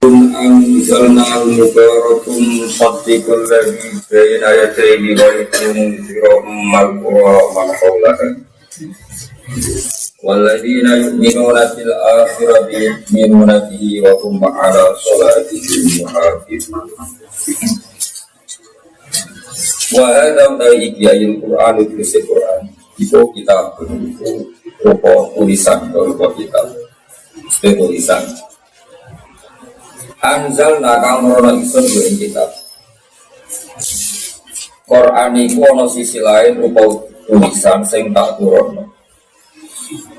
Kitabun anzalnahu mubarakun musaddiqul ladzi baina yadayhi wa litunzira ummal qura wa man hawlaha walladzina yu'minuna bil akhirati yu'minuna bihi wa hum 'ala sholatihim yuhafizun. Wa hadza ayat Qur'an itu Qur'an. Itu kitab rupa tulisan rupa kitab. Tulisan Anzal nakal merono isun ing kitab. Quran iku ana sisi lain rupa tulisan sing tak turunno.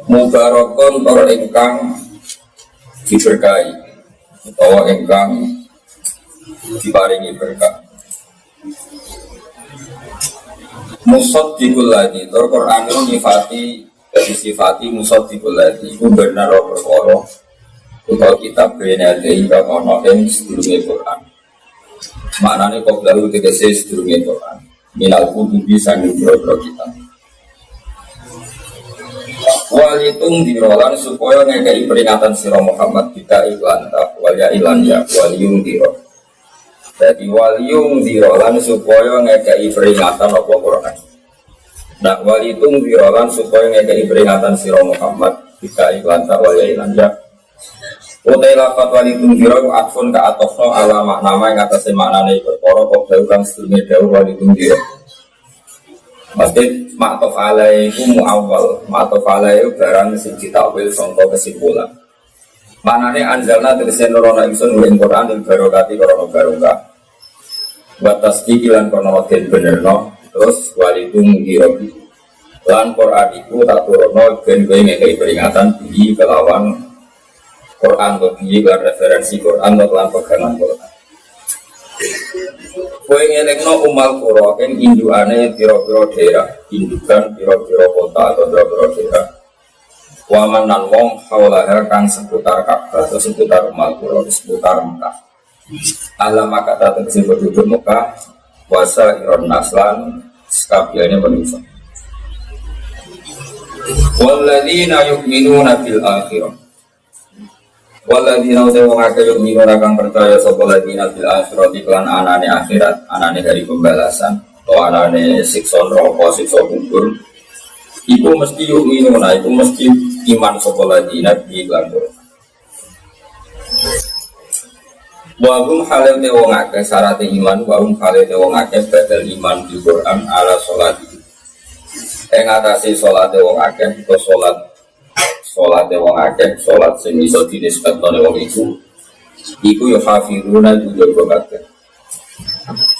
Mubarakun tur ingkang diberkahi utawa ingkang diparingi berkah. Musaddiqul ladzi tur Quran iku disifati musaddiqul ladzi iku bener perkara utawa kitab benar hingga ono yang sedurunge Quran. Maknane kok dalu tegese sedurunge Quran. Minal kutubi sanging boro kitab. Walitung dirolan supaya ngekei peringatan sira Muhammad kita iklan tak walya ilan ya waliyung diro. Jadi waliyung dirolan supaya ngekei peringatan apa Quran. Nah walitung dirolan supaya ngekei peringatan sira Muhammad kita iklan tak walya ilan ya. Utai lafad walitung diro atfun ka atofno ala maknama yang atasnya maknanya berkoro kok daukan sedulnya daur walitung diro. Maksudnya ma'tof alaiku mu'awwal. Ma'tof alaiku barang sing ditakwil sangka kesimpulan. Maknanya anzalna tegese nurono ingsun ing Quran ing barokati krana barokah. Wa tasdiqilan krana den benerno terus walitung diro. Lan Quran iku tak turono ben kowe ngekeki peringatan iki kelawan Quran bagi referensi Quran lan pegangan Quran. Kowe ngelingno umal qura ing indukane pira-pira daerah, indukan pira-pira kota atau pira-pira daerah. Waman nan wong haulaha kang seputar Ka'bah atau seputar umal qura, seputar Mekah. Alam maka datang sing penduduk Mekah wasa iron naslan sekabiane manusia. Walladzina yu'minuna bil akhirah. Waladina uta wong akeh yo minora kang percaya sapa ladina bil akhirat iklan anane akhirat, anane dari pembalasan atau anane siksa neraka, siksa kubur. Iku mesti yo minora, iku mesti iman sapa ladina bi iklan. Wa hum halal te wong akeh syarat iman, wa hum halal te wong akeh badal iman di Quran ala salat. Ing atase salate wong akeh iku salat wong akeh, salat sing iso dinisbatkan wong iku yo hafizuna juga kabeh.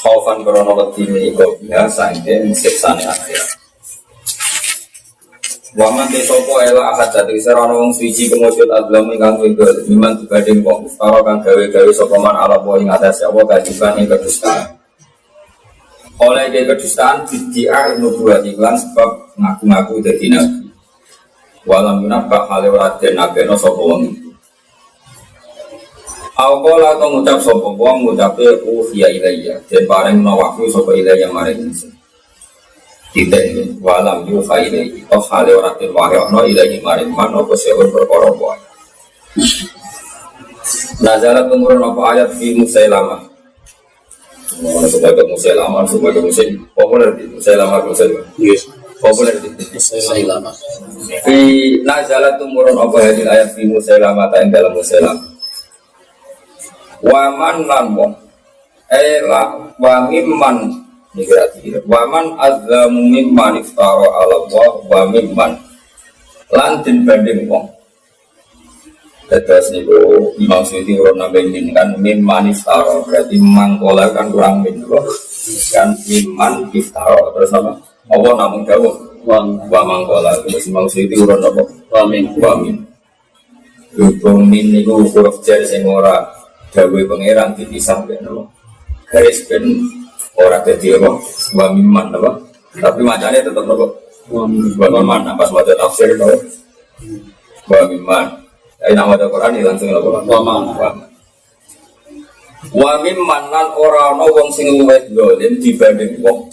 Khaufan krana wedi iku biasa ing siksane akhirat. Wa man sapa ela ahad dadi sarana wong suci kemujud adlam ingkang wegel iman dibanding wong karo kang gawe-gawe sapa man ala wa ing atase apa kajiban ing kedustaan. Oleh kedustaan bid'ah nubuwah iklan sebab ngaku-ngaku dadi nabi. Walam menambah hal raden nabeno sopo wong itu. Awal atau ngucap sopo wong ngucape uhiya ilayya dan bareng nawakku sopo ilayya maring insun. Tidak walam yuha ilayya toh hal raden wahyono ilayya maring man opo sehun berkoro boy. Nazarat umurun opo ayat fi Musailamah. Sebagai Musailamah sebagai musim populer di Musailamah. Yes. Populer di Musailamah. Fi nazalat tumurun apa hadil ayat fi Musailamah ta ing dalam Musailamah. Wa man lan wong ela wa mimman nigrati wa man azzamu mimman iftara ala Allah wa mimman lan den banding wong. Tetes niku Imam Suyuti urun nambah kan mimman iftara berarti mangkola kan kurang min kan mimman iftara terus apa? Allah namun dawuh wa mangkola terus maksud itu urun apa wamin min niku huruf jar sing ora dawuh pangeran dipisah ben apa garis ben ora dadi apa wa mimman apa tapi macane tetep apa wa mimman pas maca tafsir to wa mimman nama Al-Qur'an langsung apa wa mimman lan ora ana wong sing luwih dolen dibanding wong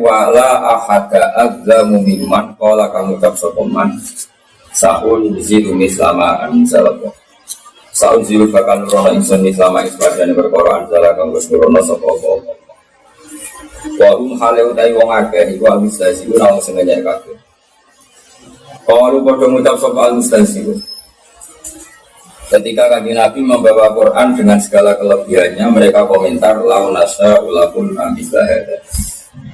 wala ahada azzamu mimman qala kamu ucap sopeman sahun bizidu mislama anzalabah Saun zilu bakal nurono insun selama isbadane perkara anjala kang wis nurono sapa apa. Wa hale utai wong akeh iku al-mustahzi ora wong sing nyek kabeh. Kalau padha ngucap sapa al-mustahzi. Ketika Kanjeng Nabi membawa Quran dengan segala kelebihannya, mereka komentar launasa ulakun mislah.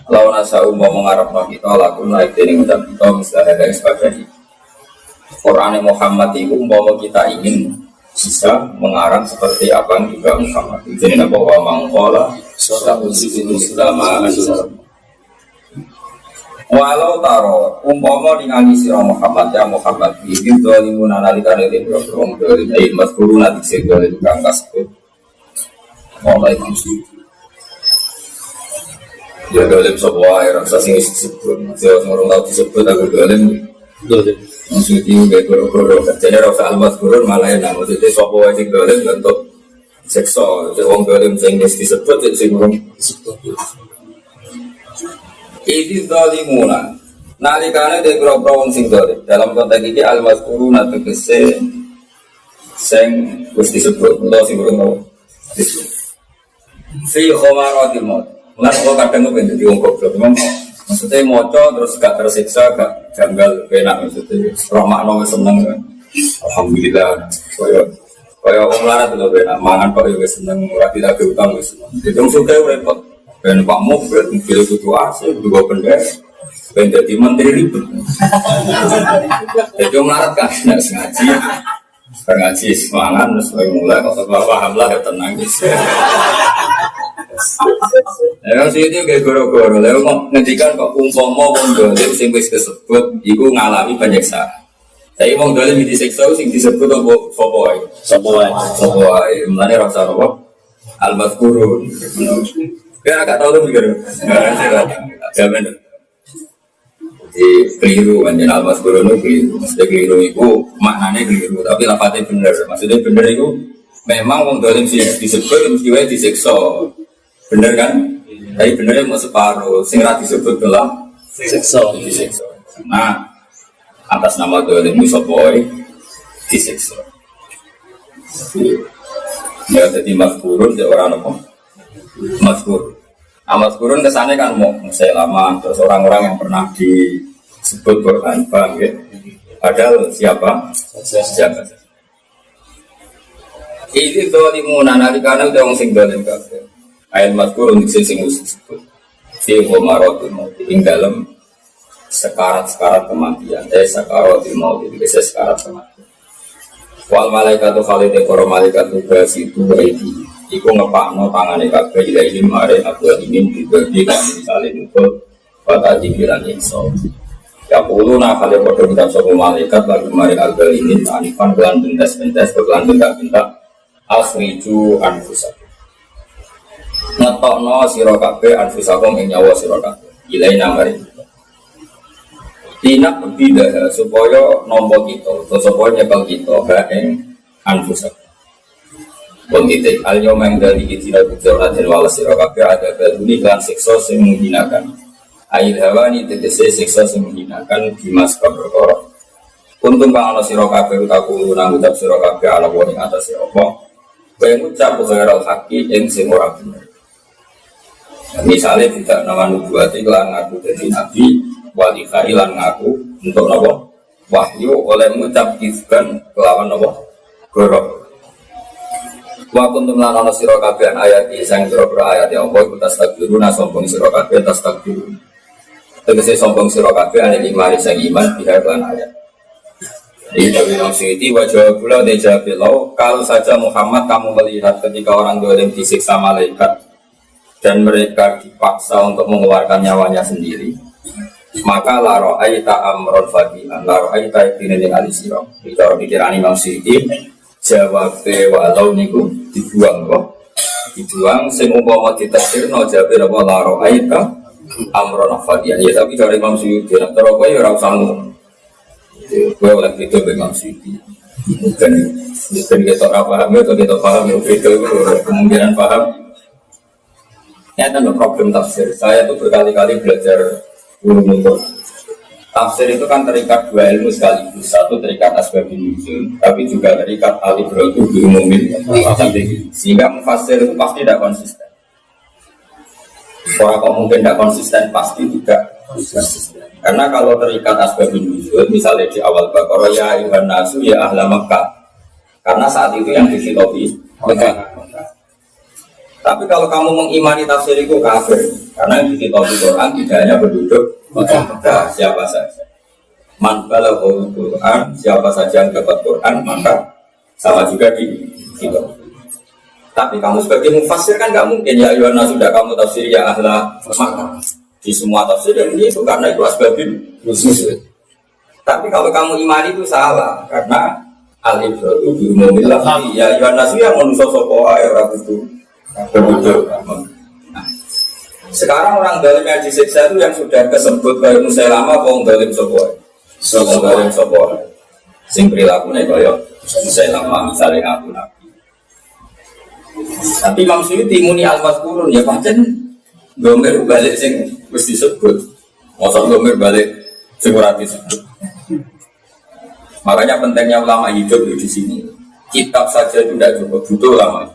Launasa umpama ngarepno kita lakun naik dening ucap kita mislah isbadane. Quran Muhammad itu umpama kita ingin bisa mengarang seperti apa yang juga Muhammad. Jadi apa wa mangqala sa'ul sidu selama asar. Walau taro umpama ningali sira Muhammad ya Muhammad iki dolimun analikane den wong dolim ai mazkurun ati sing dolim kang kasebut. Mulai maksud. Ya dolim sapa wae rasa sing disebut. Saya ngurung tau disebut aku dolim. Dolim. Maksudnya kayak goro-goro kerjanya rasa al-mazkurun malah enak. Maksudnya sopo wajib dolim untuk seksual. Wong dolim sing disebut sing ngurung disebut. Ini zalimuna. Nalikane de grobro wong sing dolim. Dalam konteks iki al-mazkurun atau kese sing wis disebut utawa sing ngurung disebut. Fi khomaratil maut. Lan kok kadang kok dadi wong goblok memang. Maksudnya moco terus gak tersiksa, gak janggal, enak maksudnya. Romakno seneng kan. Alhamdulillah. Kaya orang larat itu enak. Mangan kok ya seneng, ora tidak utang seneng. Itu sudah repot. Ben Pak Mobil butuh AC, juga benda. Ben jadi menteri ribet. Jadi orang larat kan enak sengaji. Ngaji semangat terus mulai kalau paham lah ya tenang gitu. Yang sih itu kayak goro-goro, lalu ngendikan kok umpama wong dolim sing wis disebut, iku ngalami penyiksaan. Tapi wong dolim disiksa sing disebut apa sapa wae? Sapa wae. Mulane rasa apa? Al-mazkurun. Ya agak tahu tuh mikir. Ya bener. Jadi keliru kan jeneng al-mazkurun itu keliru. Maksudnya keliru itu maknanya keliru, tapi lafadznya bener. Maksudnya bener itu memang wong dolim sing disebut mesti wae disiksa. Bener kan? Tapi benernya mau separuh. Sing ra disebut gelah disiksa. Nah, atas nama dolim itu sopoi disiksa. Ya jadi mazkurun dia orang apa? Mazkur. Mazkurun kesannya kan mau lama terus orang-orang yang pernah disebut Quran, paham ya? Padahal siapa? Siapa? Ini dolimun analikana udah orang sing dolim kabeh. Ayat mazkur untuk sing disebut fi khomaratil maut ing dalam sekarat-sekarat kematian. Sakaratil maut itu bisa sekarat kematian. Wal malaikatu khalide para malaikatu basitu aidi. Iku ngepakno tangane kabeh ila ini mare aku ingin dibagi kan misale nukul pada dibilang inso. Ya puluna kale padha kita sapa malaikat lalu mare alga ini anifan kelan bentes-bentes kelan bentak-bentak asriju anfusakum. Ngetokno sira kabeh anfusakum ing nyawa sira kabeh ilaina mari tinak bidah supaya nampa kita atau supaya nyekel kita ha ing anfusakum bangkite al yauma ing dari kita bicara den walas sira kabeh ada baduni lan siksa sing menghinakan ail hawani tegese siksa sing menghinakan dimas perkara untung kang ana sira kabeh utaku nang ucap sira kabeh ala wa ing atas apa kowe ngucap khairal haqi ing sing ora bener. Misalnya tidak nama nubuat iklan ngaku dari nabi wali khailan ngaku untuk apa wahyu oleh mengucap kiskan kelawan apa gorok wa kuntum lan ana sira kabeh ayat sang sira ayat ya apa iku tastakbiruna sombong sira kabeh tastakbirun tegese sombong sira kabeh ane imani sang iman biha lan ayat ini dari Nabi wajah pula dejabilau kalau saja Muhammad kamu melihat ketika orang dolim disiksa malaikat dan mereka dipaksa untuk mengeluarkan nyawanya sendiri, maka laro aita amron fadian laro aita tinene alisiro. Bicara pikiran Imam Syafi'i jawab walau niku dibuang kok, dibuang semuanya ditafsir no jawab apa laro aita amron fadian. Ya tapi dari Imam Syafi'i nak terus kau ya orang sanggup. Kau oleh itu Imam Syafi'i. Bukan kita paham atau kita paham itu kemungkinan paham. Ini ada problem tafsir. Saya tuh berkali-kali belajar ulumul Quran. Tafsir itu kan terikat dua ilmu sekaligus. Satu terikat asbabun nuzul, tapi juga terikat al-ibratu bi umumil. Sehingga mufassir itu pasti tidak konsisten. Orang kok mungkin tidak konsisten, pasti tidak konsisten. Karena kalau terikat asbabun nuzul, misalnya di awal Baqarah ya ayyuhan nasu ya ahla Makkah. Karena saat itu yang dikhilafi Mekah. Tapi kalau kamu mengimani tafsir itu kafir, karena yang dikhilafi Quran tidak hanya penduduk Mekah, siapa saja. Man balaghul Quran, siapa saja yang dapat Quran, maka sama juga di khilafi. Tapi kamu sebagai mufassir kan nggak mungkin ya Yohana sudah kamu tafsir ya ahla Makkah. Di semua tafsir yang itu karena itu asbabun nuzul. Tapi kalau kamu imani itu salah karena al-ibratu bi umumil lafzi ya Yohana yang manusia sapa ae ora kudu penduduk. Sekarang orang zalim yang disiksa itu yang sudah kesebut kayak Musailamah apa wong zalim sapa ae. Wong zalim sapa ae. Sing prilakune kaya Musailamah misale ngaku nabi. Tapi Imam Suyuti muni al-mazkurun ya pancen domir balik sing wis disebut. Mosok domir balik sing ora disebut. Makanya pentingnya ulama hidup di sini. Kitab saja itu tidak cukup, butuh ulama.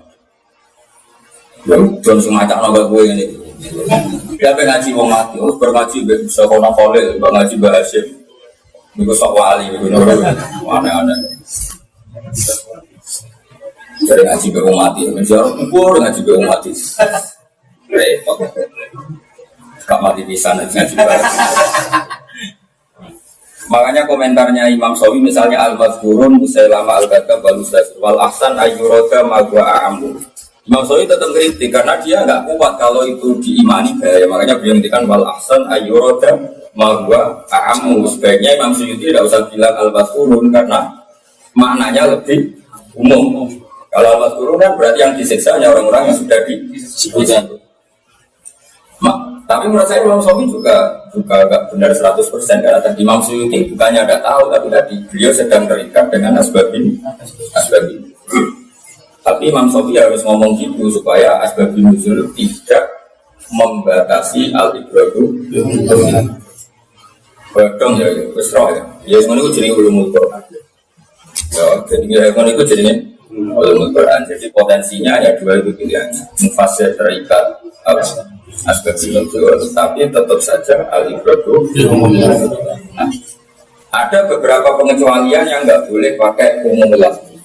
Ya don semacam naga gue ini. Dia ngaji wong mati, berngaji bisa kono kole, ngaji Hasyim. Niku sok wali niku aneh-aneh. Dari ngaji be mati, menjauh kubur ngaji be mati. Repot. Gak mati pisan ngaji bareng. Makanya komentarnya Imam Sawi misalnya al-mazkurun Musailamah al-kadzdzab wal ahsan ayyurada ma huwa a'ammu. Imam Sawi tetap kritik karena dia enggak kuat kalau itu diimani bahaya. Makanya beliau ngendikan wal ahsan ayyurada ma huwa a'ammu. Sebaiknya Imam Suyuti tidak usah bilang al-mazkurun karena maknanya lebih umum. Kalau al-mazkurun kan berarti yang disiksa hanya orang-orang yang sudah disiksa. Tapi menurut saya Imam Sawi juga agak benar 100% karena tadi Imam Suyuti bukannya tidak tahu tapi tadi beliau sedang terikat dengan asbabin. Tapi Imam Sawi harus ngomong gitu supaya asbabun nuzul tidak membatasi al-ibratu. Bodong ya, besar ya. Ya semuanya itu jadi ulumul Quran. Ya, jadi itu jadinya ulumul Quran. Jadi potensinya ada dua itu pilihannya. Mufassir terikat asbabun nuzul, tapi tetap saja al-ibratu. Nah, ada beberapa pengecualian yang nggak boleh pakai umum lafzi.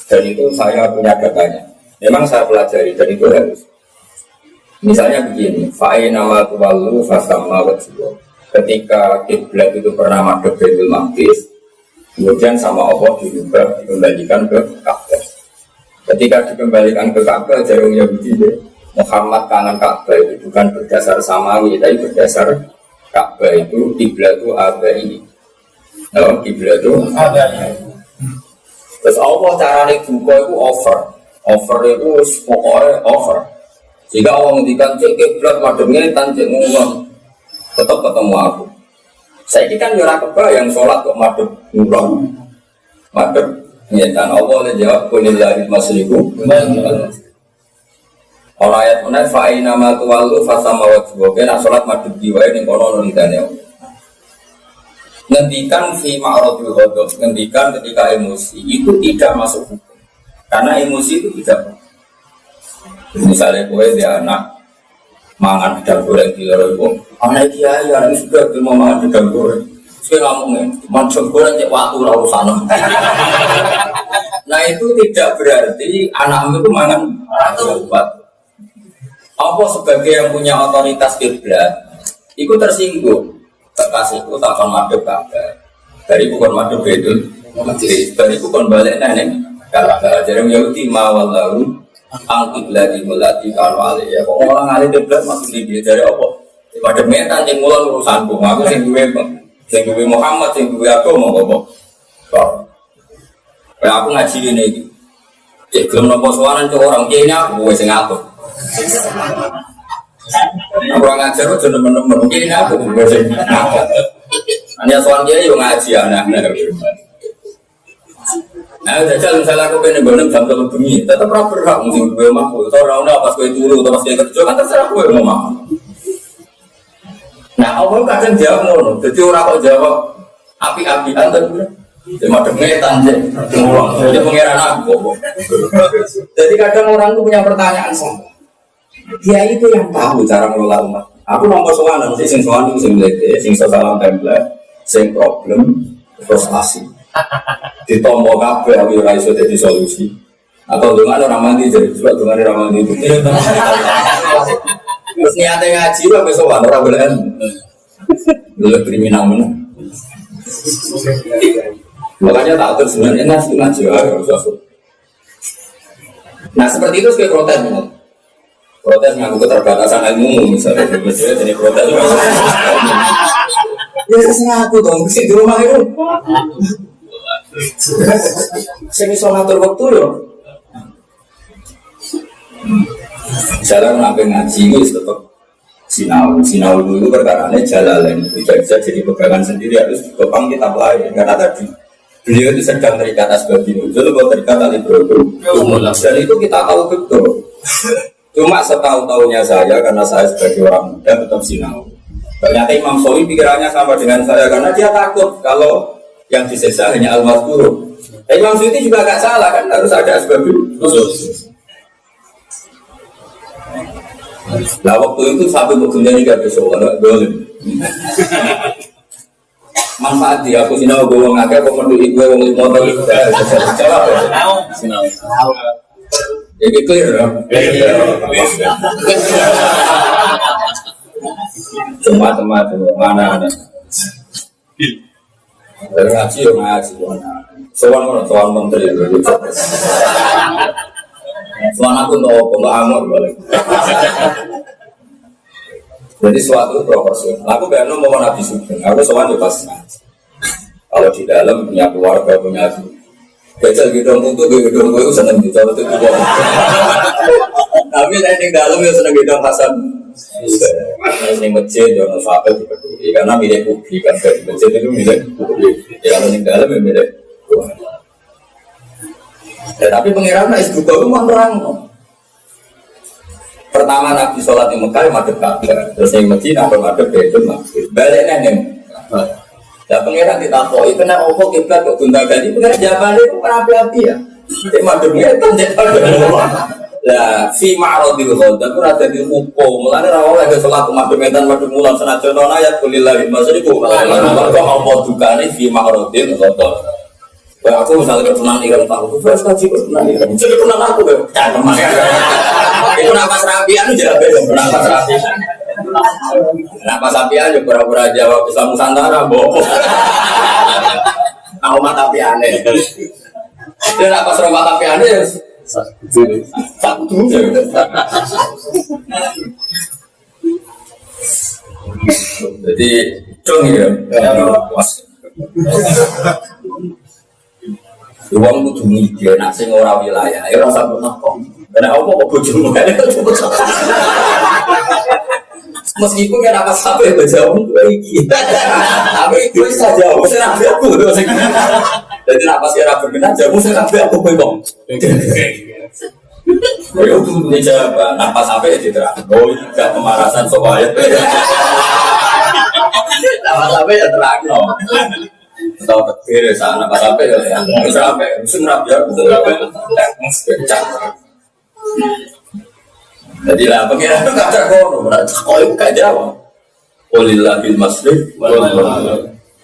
Dan itu saya punya datanya. Memang saya pelajari dan itu harus. Misalnya begini, fa'ina ma tuwallu fasamma wajhu. Ketika kiblat itu pernah madhep Baitul Maqdis, kemudian sama Allah diubah dikembalikan ke Ka'bah. Ketika dikembalikan ke Ka'bah, jarumnya begini. Muhammad kanan Ka'bah itu bukan berdasar samawi, tapi berdasar Ka'bah itu kiblat itu abai. Kalau kiblat itu abai. Terus Allah caranya buka itu over itu pokoknya over. Jika Allah ngendikan cek kiblat mademnya tancik ngomong, tetap ketemu aku. Saya ini kan jurah kebayang sholat kok madem ngulon, madem. Nyata Allah le jawab kulillahil masyriqu. Orang ayat mana fa'ina ma tuwallu fasama wajhu. Kena sholat madem diwae ning kono nulidane. Ngendikan fi ma'radul ghadab, ngendikan ketika emosi itu tidak masuk hukum. Karena emosi itu tidak. Misalnya kowe dia anak mangan gedang goreng di luar itu, anak kiai anak sudah mau mangan gedang goreng. Saya ngomongnya, gedang goreng cek waktu lalu sana. Nah itu tidak berarti anak itu mangan obat. Apa sebagai yang punya otoritas kiblat, itu tersinggung. Kekasihku takkan madhep Ka'bah. Dari bukan madhep itu, dari bukan balik nenek. Kalau ajaran Yahudi mawallahu angkiblati melati kalau alih ya. Kok orang alih kiblat maksud dia dari apa? Madhep metan yang mulan urusanku. Aku sing duwe Muhammad, sing duwe aku mau ngomong. Kayak aku ngaji ini. Cek gelem nopo suwaran cek orang kene aku wis ngatur. Aku ngajar aja teman-teman mungkin aku bosen. Hanya soal dia yang ngaji anak-anak. Nah, jajal misalnya aku pengen bener jam terlalu bengi, tetap berhak mungkin gue mampu. Atau orang pas gue turu, atau pas gue kerja kan terserah gue mau mampu. Nah, Allah kadang jawab ngono. Jadi orang kok jawab api-apian tapi cuma dengetan aja. Jadi pengiran aku. Jadi kadang orang itu punya pertanyaan sama. Dia itu yang tahu cara mengelola umat. Aku nomor soalan, sing soalan itu sing lete, sing salam template, sing problem, frustasi. Ditompo kabeh aku ora iso dadi solusi. Atau dengan orang mandi jadi sebab dengan orang mandi itu. Terus niatnya ngaji lah besok orang boleh boleh kriminal mana? Makanya tak atur sebenarnya ngaji Nah seperti itu sebagai protes, protes mengaku keterbatasan ilmu misalnya, jadi protes. Ya saya ngaku dong, di rumah itu. Saya bisa ngatur waktu loh. Misalnya menampai ngaji itu tetap sinau itu perkaranya jalalan tidak bisa jadi pegangan sendiri, harus ditopang kitab lain karena tadi beliau itu sedang terikat asbab itu kalau terikat tali berhubung dan itu kita tahu betul. Cuma setahu-tahunya saya karena saya sebagai orang muda tetap sinau. Ternyata Imam Syafi'i pikirannya sama dengan saya karena dia takut kalau yang disesa hanya al-mazkur. Imam Syafi'i juga agak salah kan, harus ada asbab khusus. Nah waktu itu sampai bekerja juga besok ada dolim. Manfaat dia aku sinau gue ngake kok mendui gue wong limo atau jawab ya. Sinau. Jadi clear ya. Teman-teman mana ada. Dari ngaji ya ngaji. Soal menteri itu. Soal aku untuk amor balik. Jadi suatu proporsional. Aku bayangin mau Nabi Sugeng. Aku soal pas ngaji. Kalau di dalam punya keluarga punya adik. Kecil gedong itu gedong itu seneng gitu. Tapi saya di dalam ya seneng gedong pasan. Ini masjid jangan sampai dipeduli karena milik publik kan dari masjid itu milik publik. Ya kalau di dalam ya milik. Ya, tapi pengiran Nabi Sugeng itu menerang. Pertama Nabi sholat di Mekah madhep Ka'bah, terus di Madinah madhep Baitul Maqdis. Baliknya nih. Ya pengiran ditakoi, kena opo kiblat kok gonta-ganti. Pengiran jawabannya itu kan api-api ya. Jadi madhep ngetan jadi. Lah fi ma'radil ghadab ora dadi hukum. Mulane ra oleh sholat madhep ngetan madhep mulan senajan ayat kulillahi masyriqu. Kok apa dukane fi ma'radil ghadab. Kalau aku misalnya ketunan ikan tahu, terus kaji ketunan ikan, jadi ketunan aku deh, jangan kemarin. Itu napas rapian aja, napas rapian. Napas rapian juga pura-pura jawab Islam Nusantara, bohong. Aku mata piane. Dia napas rumah piane, satu. Jadi cung ya, was. Uang itu mikir, nak sing ora wilayah, ya rasa pernah kok. Karena apa kok bojomu kan itu meskipun kan apa sampai berjauh iki. Tapi itu saja, saya nabi aku. Jadi nak pas kira berkenan, jamu saya nabi aku bengong. Ya itu dijawab, nak pas sampai diterang. Oh ini gak pemanasan soal ayat. Nak sampai ya terang loh. Tahu betul sana pas sampai ya sampai musim rapi aku jadi lah pengiran itu kacau kono kau itu gak jawab Qulillahil masyriq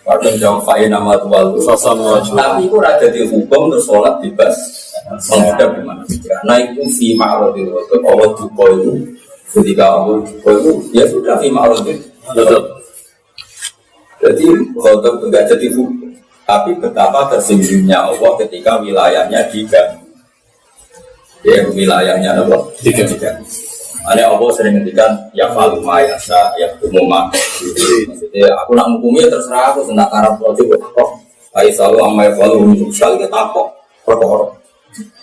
Padahal jawab fa'in nama tuwal tapi itu ada di hukum untuk sholat bebas menghadap di mana karena itu fi ma'rodil Allah duko itu ketika Allah duko itu ya sudah fi ma'rodil jadi khotob enggak jadi hukum, tapi betapa tersinggungnya Allah ketika wilayahnya diganggu. Ya wilayahnya Allah diganggu. Ada Allah sering ngendikan ya faluma ya sa ya umuma. Maksudnya aku nak hukumnya terserah aku tentang Arab wajib kok. Ai selalu amai falu sekali kita kok perkara.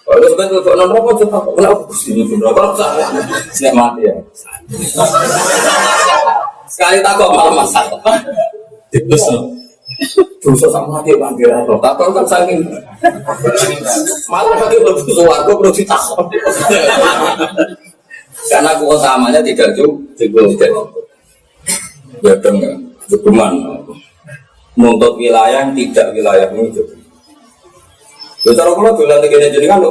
Kalau sebenarnya untuk non rokok cepat kok kenapa Gusti ini rokok salah. Siap mati ya. Sekali takut malah masalah. Terus dosa sama dia panggil roh. Takut kan saking malah pakai lebih suarga perlu ditakut. Karena keutamanya tidak cukup. Ya dong, cukuman nuntut wilayah yang tidak wilayah itu. Ya cara kalau dolan tegene jadi kan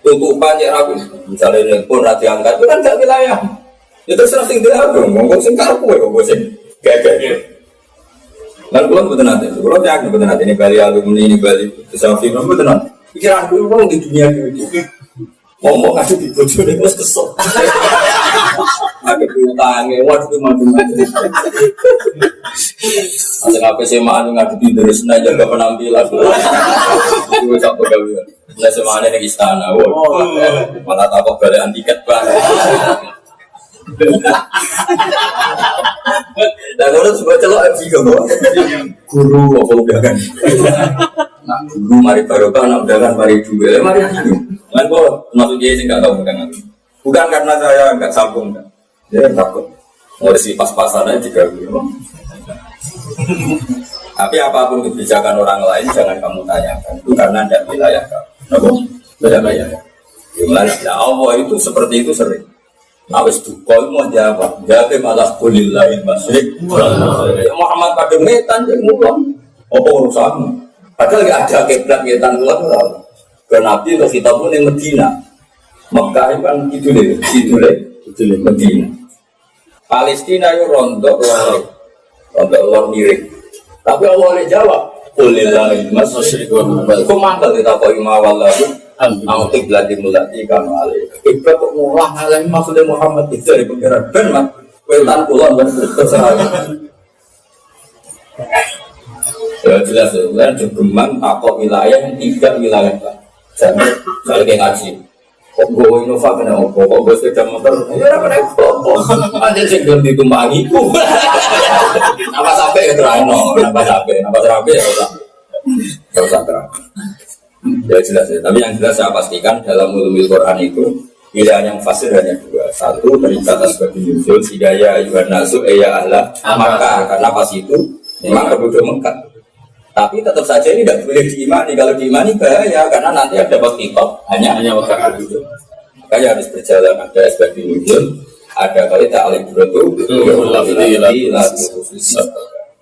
tutupan ya aku, misalnya ini pun rati angkat itu kan tidak wilayah. Ya terserah sing dia dong, ngomong sing karep kowe kok sing gagah. Lan kula mboten nate, kula yakin mboten nate ini Bali alumni ini Bali selfie mboten nate. Pikiran aku wong di dunia iki. Ngomong aja di bojone wis kesel. Aku utange waduh macam-macam. Asal apa sih mah ngadepi terus nah jaga penampilan. Itu sak pegawe. Lah semane ning istana. Malah takok balekan tiket, Pak. Lah ngono sebab celok MC guru apa undangan. Nah, guru mari barokah nak undangan mari duwe. Mari aku. Lan kok maksud dia sih enggak tahu undangan. Bukan karena saya enggak sambung kan. Dia takut. Mau si pas-pasan aja juga gitu. Tapi apapun kebijakan orang lain jangan kamu tanyakan. Itu karena tidak wilayah kamu. Tidak wilayah. Ya Allah itu seperti itu sering. Nawes duka mau jawab, jawab malah kulillahi masyrik. Muhammad pada metan yang mulon, apa urusanmu? Padahal nggak ada kiblat metan mulon. Ke Nabi ke kita pun yang Medina, Mekah kan itu deh, Medina. Palestina itu rontok luar miring. Tapi Allah boleh jawab, kulillahi masyrik. Kau mantel kita kau imawallah. Ang kiblat dimulati kamu alih. Kiblat kok mulah alih maksudnya Muhammad itu dari pengiran ben mak wetan kulon dan terserah. Ya jelas kan jogeman takok wilayah yang tidak wilayah kan. Saya kayak ngaji. Kok gue Innova kena opo? Kok gue sepeda motor? Ya apa nih opo? Ada sih belum ditumpangi ku. Apa sampai keterano? Apa sampai ya usah terang. Ya jelas ya, tapi yang jelas saya pastikan dalam ulumul Quran itu pilihan yang fasih hanya dua. Satu perintah sebagai nuzul hidayah ayuhan nasu ya ahla Makkah, karena pas itu memang penduduk Mekah. Tapi tetap saja ini tidak boleh diimani. Kalau diimani bahaya karena nanti ada kitab hanya Mekah itu. Makanya harus berjalan ada sebagai nuzul, ada kali ta'alif berutu.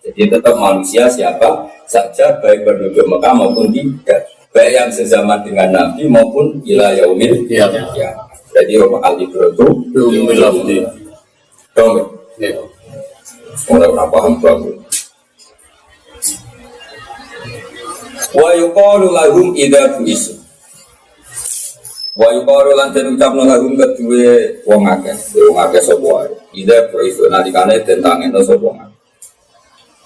Jadi tetap manusia siapa saja baik penduduk Mekah maupun tidak. Baik yang sezaman dengan Nabi maupun ila yaumil ya. Jadi bakal dibroto yaumil lafzi. Dong. Ya. Ora paham banget. Wa yuqalu lahum idza bu'isu. Wa yuqalu lan den ucapno lahum kedue wong akeh sapa wae. Idza bu'isu nalikane tentang ento sapa wae.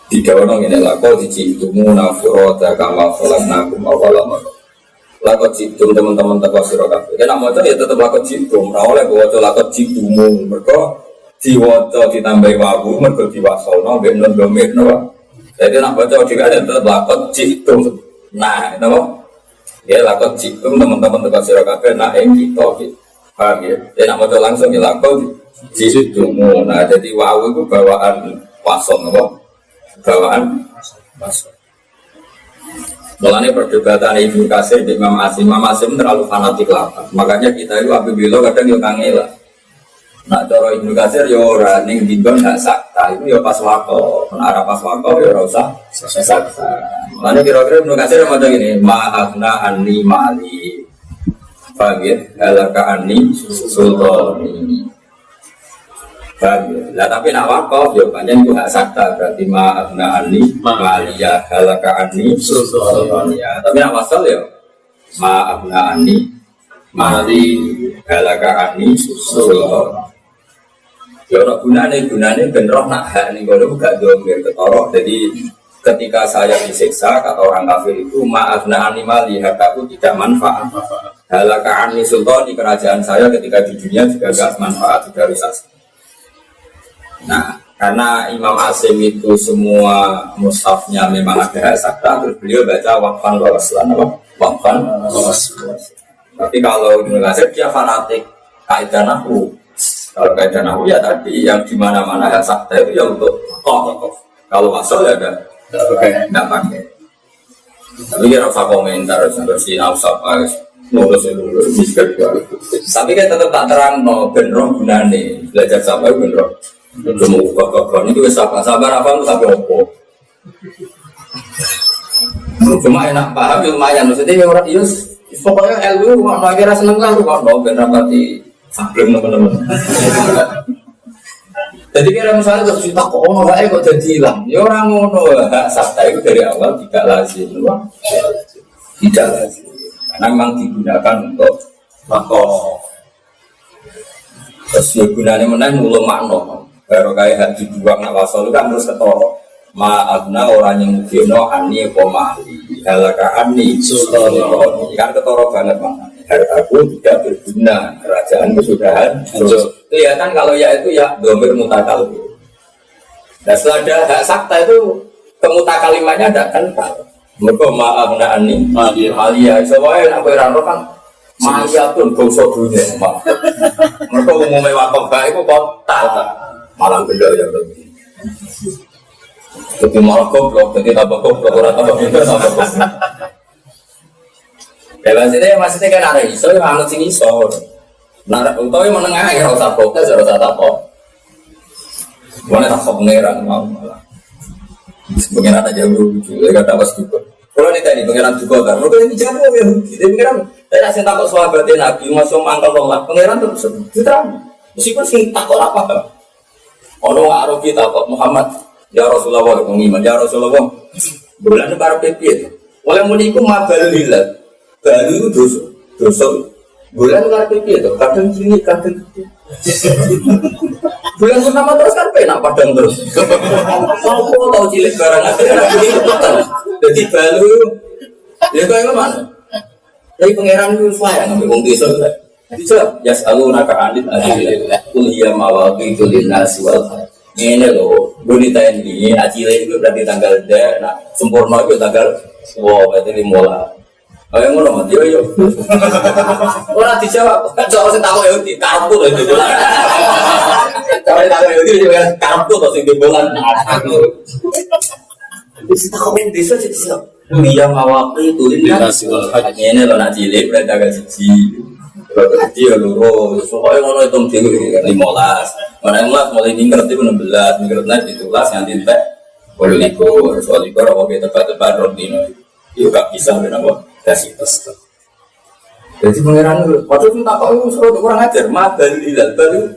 Dikawono ngene lha kok dicitumu nafurata kama khalaqnakum awwalam. Lha kok citum teman-teman teko sira kabeh. Nek maca ya tetep lha kok citum, ora oleh waca lha kok citumu. Mergo diwaca ditambahi wawu mergo diwasono ben non domirno. Jadi nek maca dhewe tetep lha kok citum. Nah, napa? Ya lha kok citum teman-teman teko sira kabeh nak ing kita iki. Paham ya? Nek maca langsung ya lha kok citumu. Nah, jadi wawu itu bawaan wasol napa? Bawaan masuk. Mulanya perdebatan Ibnu Katsir di Imam Asim terlalu fanatik lah. Makanya kita itu apabila kadang yo kangela. Nak cara Ibnu Katsir yo ora ning dinggon gak sakta, itu yo pas wako. Nek ora pas wako yo ora usah sakta. Mulanya kira-kira Ibnu Katsir macam gini, ma'afna anni mali. Paham ya? Halaka anni sultani. Lah tapi nak wakaf ya panjang itu hak sakta berarti ma'afna anni maliyah halaka anni sultaniya. Tapi nak wasal ya ma'afna anni mali halaka anni sultaniya. Ya ora gunane ben roh nak hak ning ngono gak domir ketorok. Jadi ketika saya disiksa kata orang kafir itu ma'afna anni mali hakaku tidak manfaat. Halaka anni sultani kerajaan saya ketika di dunia juga gak manfaat, juga rusak. Nah, karena Imam Asim itu semua mushafnya memang ada sakta, terus beliau baca waqfan wa waslan, waqfan wa waslan. Tapi kalau Ibnu Katsir dia fanatik kaidah nahwu. Kalau kaidah nahwu ya tadi yang di mana-mana ya sakta itu ya untuk tokoh. Kalau wasal ya enggak pakai. Tapi dia rasa komentar sampai si Ausapa lulus. Tapi kan tetap tak terang no benro gunane belajar sampai benro. Cuma kok ini juga sabar apa lu sabar opo. Cuma enak paham lumayan maksudnya orang ius pokoknya ilmu mau kira seneng lah kok mau ben rapati sableng teman-teman. Jadi kira misalnya terus kita kok ono wae kok jadi hilang. Ya orang ngono hak sakta itu dari awal tidak lazim. Tidak lazim. Karena memang digunakan untuk makhluk. Terus ya gunanya menang nulung makna. Baru kayak hak dibuang nawasol kan terus ketoro. Maafna orang yang mugino ani komali halaka ani sultani kan ketoro banget maknanya. Hartaku tidak berguna, kerajaan kesudahan kelihatan kalau ya itu ya domir mutakal. Nah setelah ada hak sakta itu kemutakalimannya ada kental. Mereka maafna ani malia soalnya aku rano kan malia pun bangsa dunia. Mereka umumnya wakaf itu kota malang beda ya lebih. Jadi malah goblok, jadi tambah goblok, orang tambah pintar, tambah goblok. Ya maksudnya kan ada iso, yang anut sing iso. Nah, untuk yang menengah ya rasa protes, rasa takut. Mana takut pengeran mau malah. Pengeran aja lucu, mereka dapat juga. Kalau ini tadi pengeran juga kan, mereka ini jago ya. Jadi pengeran, saya nasi takut sahabatnya Nabi, masuk mangkal Allah. Pengeran terus diterang. Meskipun sing takut apa? Orang Arabi takut Muhammad. Ya Rasulullah, mengiman. Ya Rasulullah, bulan para pepi. Oleh muniku mabalilat, balu dosa. Bulan para pepi itu kadang gini, kadang gitu. Bulan pertama terus kan penak padang terus. Kau tahu cilik barang akhirnya begitu betul. Jadi balu, dia kau mana? Dari pangeran itu saya ngambil uang desa. Bisa, ya selalu nak anit aja. Kuliah mawaki tulinas wal. Ini loh, gue ditanya ini, acile itu berarti tanggal D, nah sempurna itu tanggal, wow, berarti 15. Oh yang mana, yo. Orang dijawab, kan soal saya tahu ya, karpu tuh itu bulan. Kalau tahu ya, itu juga karpu tuh itu bulan. Bisa tahu yang desa jadi siapa? Dia mawaki itu ini loh, acile berarti tanggal 1. Dia loro, soalnya ngono itu mungkin 15. Mana 15 mulai minggat itu 16, minggat naik itu kelas yang tintek. Boleh likur, soal likur apa tepat-tepat rodino. Itu gak bisa kenapa kasih tes. Jadi pangeran waktu itu tak tahu suruh kurang ajar, mabal hilal baru.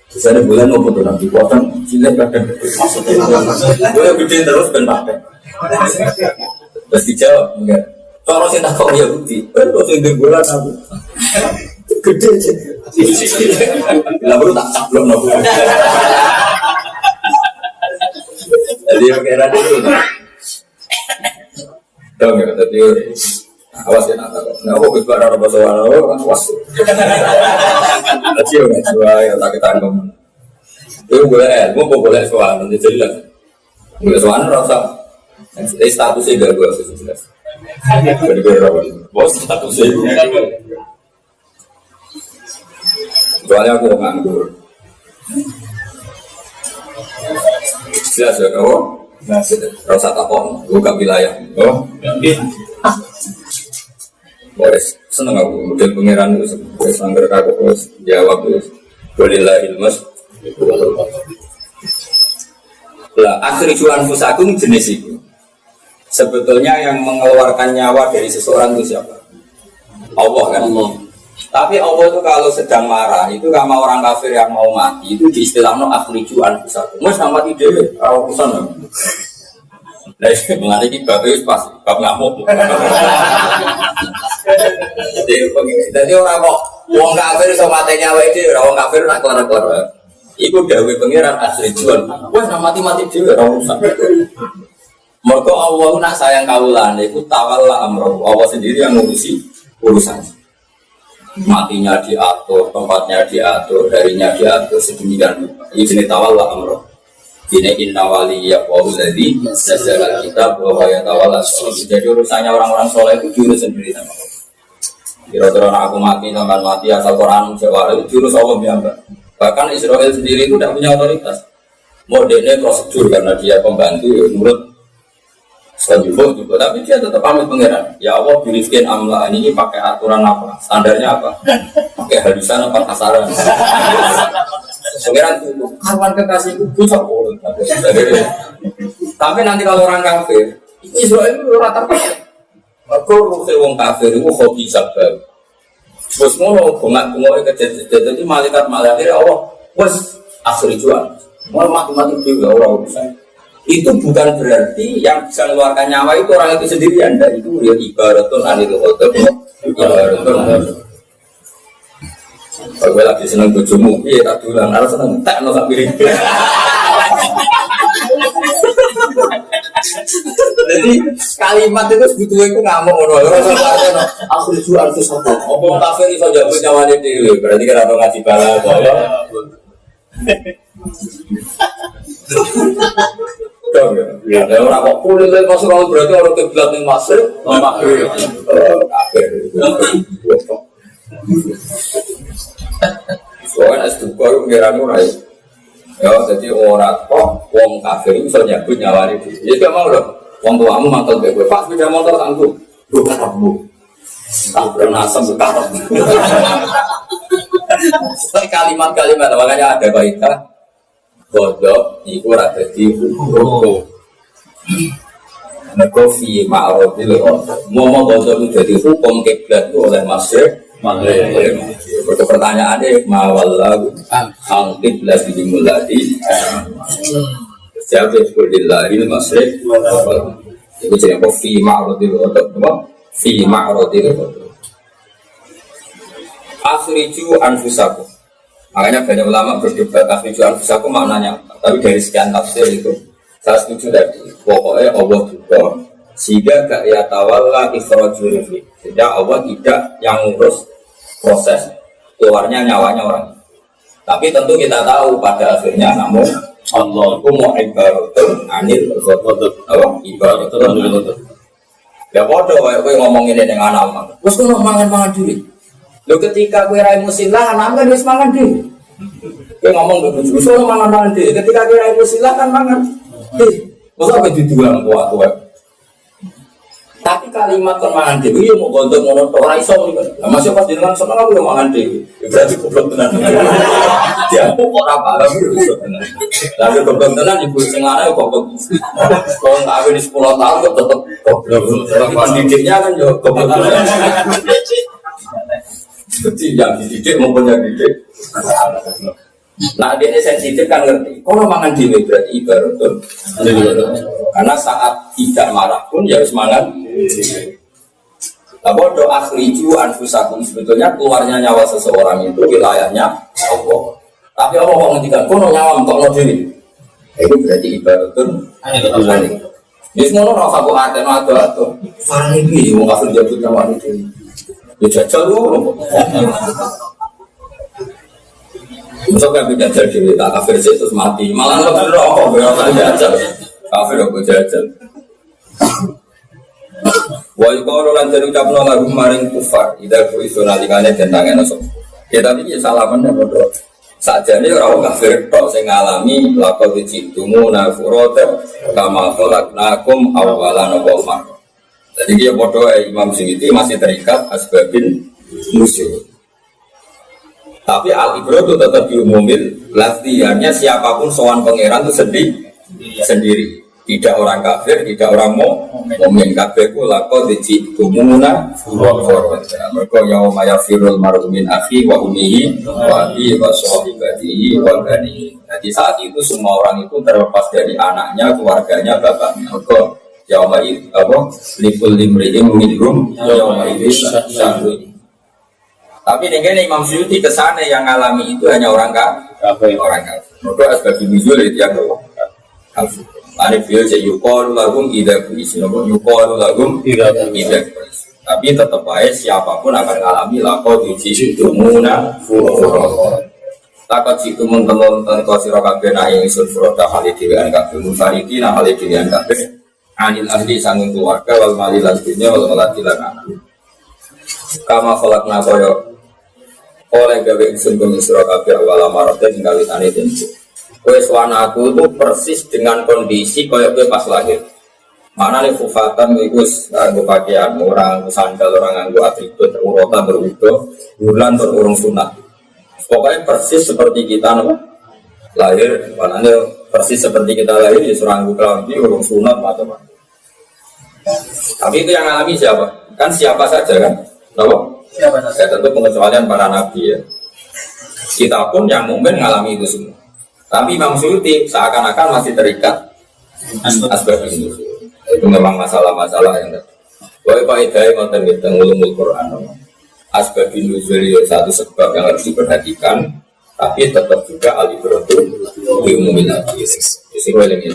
Bisa ada bulan mau foto nanti potong cilik kadang maksudnya. Gue gede terus ben pakai. Terus dijawab enggak. Kalau sih tak tahu ya bukti, terus itu bulan aku. Gede aja. Lalu tak caplok nopo. Jadi pangeran itu. Tahu nggak? Tapi awas ya nak tahu. Nah, aku bisa ada bahasa Arab, awas. Kecil nggak coba yang tak ketanggung. Itu boleh, mau boleh soal nanti jelas. Boleh soal rasa. Statusnya gak gue jelas. Jadi gue rawat. Bos statusnya. Soalnya aku nganggur. Jelas ya kau? Rasa takon, buka wilayah. Oh, boleh seneng aku. Model pangeran itu, boleh sangger aku terus jawab terus. Bolehlah ilmus. Lah, akhir jualan fusakum jenis itu. Sebetulnya yang mengeluarkan nyawa dari seseorang itu siapa? Allah kan? Allah. Tapi Allah itu kalau sedang marah, itu sama orang kafir yang mau mati, itu diistilahkan akhriju anfusakum. Mas nama ide, kalau pesan. Nah, mengenai ini bagus pas, bab ngamuk. Jadi orang kok, orang kafir sama mati nyawa itu, orang kafir nak kelar-kelar. Iku dawe pengiran akhriju anfusakum. Mas nama mati dia, orang rusak. Mereka Allah nak sayang kawulan, itu tawalla amroh. Allah sendiri yang ngurusi urusan. Matinya diatur, tempatnya diatur, harinya diatur sedemikian. Ini jenis tawalla amroh. Ini inna waliyya wa'u ladhi nazzala kitab wa ya tawalla. Jadi urusannya orang-orang soleh itu jurus sendiri sama Allah. Kira-kira aku mati, sampai mati asal Quran Jawa itu jurus Allah biasa. Bahkan Israel sendiri itu tidak punya otoritas. Modelnya prosedur karena dia pembantu ya, menurut selanjutnya juga, tapi dia tetap pamit pangeran. Ya Allah birifkin amla ini pakai aturan apa? Standarnya apa? Pakai halusan apa kasaran? Pangeran tutup. Kawan kekasihku bisa boleh. Tapi nanti kalau orang kafir, Israel itu rata rata. Aku wong kafir itu hobi sabar. Terus ngono bengak-bengok kejadian itu malaikat Allah. Wes asli jual. Mau mati-mati juga orang bisa. Itu bukan berarti yang bisa mengeluarkan nyawa itu orang itu sendirian. Dan itu ya ibaratun anil khotob. Ibaratun. Kalau gue lagi seneng bojomu, iya tak dulang. Harus seneng tak no tak piring. Jadi kalimat itu sebetulnya itu ngamuk aku jual itu satu ngomong kafir itu saja punya wanita itu berarti kan atau ngaji bala ya orang kok kulit masuk kalau berarti orang keblat yang masuk kafir soalnya S2 pengiranmu raih ya, jadi orang kok wong kafir itu bisa nyebut nyawari dia. Ya mau loh, wong tuamu mantel gue. Pak sepeda motor sanggup, bukan kamu. Tak pernah sembuh kamu. Kalimat-kalimat makanya ada kaidah bodoh, itu ada di hukum. Negofi ma'rudil mau bodoh itu jadi hukum kiblat oleh masyarakat. Untuk pertanyaannya mawallahu al-qiblat dimulai jawab billahi al-masyriq itu jadi apa fi ma'rudil ghadab fi ma'rudil ghadab akhriju anfusakum makanya banyak ulama berdebat akhriju anfusakum maknanya tapi dari sekian tafsir itu saya setuju tadi pokoknya Allah juga sehingga gak ya tawalla ikhrajul fi sehingga Allah tidak yang ngurus proses keluarnya nyawanya orang. Tapi tentu kita tahu pada akhirnya namun Allah itu mau ibaratun anil ghadab. Apa? Ibaratun anil ghadab. Ya bodoh kayak kowe ngomongin dengan anak. Terus kowe mangan dhewe. Lho ketika kowe ra musilah anak kan wis mangan dhewe. Kowe ngomong ke bojo, "Sono mangan dhewe." Ketika kowe ra musilah kan mangan. Masa kowe didulang kuat-kuat. Tapi kalimat kemangan dewi yang mau gontok ngono ora iso niku. Lah masih pas jenengan seneng aku yo mangan dewi. Berarti goblok tenan. Dia kok ora paham yo iso tenan. Lah yo goblok tenan ibu sing lanang goblok. Kalau nggak di 10 tahun kok tetep goblok. Pendidiknya kan yo goblok tenan. Jadi yang dididik maupun yang dididik. Nah dia ini sensitif kan ngerti. Kalau mangan dewi berarti ibaratun. Karena saat tidak marah pun ya harus mangan. Tapi doa akhriju anfusakum sebetulnya keluarnya nyawa seseorang itu wilayahnya Allah. Tapi Allah mau ngendikan kono nyawa untuk diri. Itu berarti ibaratun aneh. Ini semua orang aku ada. Farang ini mau ngasih jabut nyawa itu. Ya jajal lu. Masuk ke jajal diri tak kafir terus mati. Malah nggak berokok berokok jajal. Kafir aku jajal. Wa yuqalu lan ucapno lagu maring kufar ida kuiso nalikane den tangen sok. Ya tapi ya salaman padha. Sakjane ora kafir tok sing ngalami laqad jitumu nafurata kama khalaqnakum awalan wa jadi dia padha Imam Suyuti masih terikat asbabin musyrik. Tapi al-ibro itu tetap diumumin latihannya siapapun sowan pangeran itu sendiri. Tidak orang kafir, tidak orang mukmin kafir ku laqad jitumuna furqan. Mergo yauma yafirul mar'u min akhi wa ummihi wa abihi wa sahibatihi wa banihi. Jadi saat itu semua orang itu terlepas dari anaknya, keluarganya, bapaknya. Mergo yauma itu apa? Likul limri'in minhum yauma itu syahru. Tapi dengan Imam Suyuti kesana yang ngalami itu hanya orang kafir. Orang kafir. Mergo asbab nuzul itu yang kafir. Arif yo cek yukol lagum tidak berisi, yukol lagum tidak berisi. Tapi tetap baik siapapun akan mengalami lakot uji tumuna furor. Takut situ mengkelon tentang sirakabe na yang isul furoda halidian kabe musariki na halidian kabe anil ahli sanging keluarga wal mali lanjutnya wal malatilan anak. Kama kolak nakoyo oleh gawe isul bumi sirakabe awal amarote tinggal ditani tentu. Kue suana aku itu persis dengan kondisi kaya kue pas lahir. Mana nih kufatan ikus nganggo pakaian orang sandal orang nganggo atribut urota berwudu bulan berurung sunat. Pokoknya persis seperti kita, lahir, maknanya persis seperti kita lahir ya seranggu kelambi, urung sunat macam-macam. Tapi itu yang alami siapa? Kan siapa saja kan? Tahu? Siapa saja? Ya, tentu pengecualian para nabi ya. Kita pun yang mungkin mengalami itu semua. Tapi Imam Suyuti seakan-akan masih terikat asbab itu. Itu memang masalah-masalah yang ada. Boleh Pak Hidayah ngoten kita ngulumul Quran. Asbab nuzul satu sebab yang harus diperhatikan, tapi tetap juga al-ibratu bi umumil hadis. Isi kowe lagi.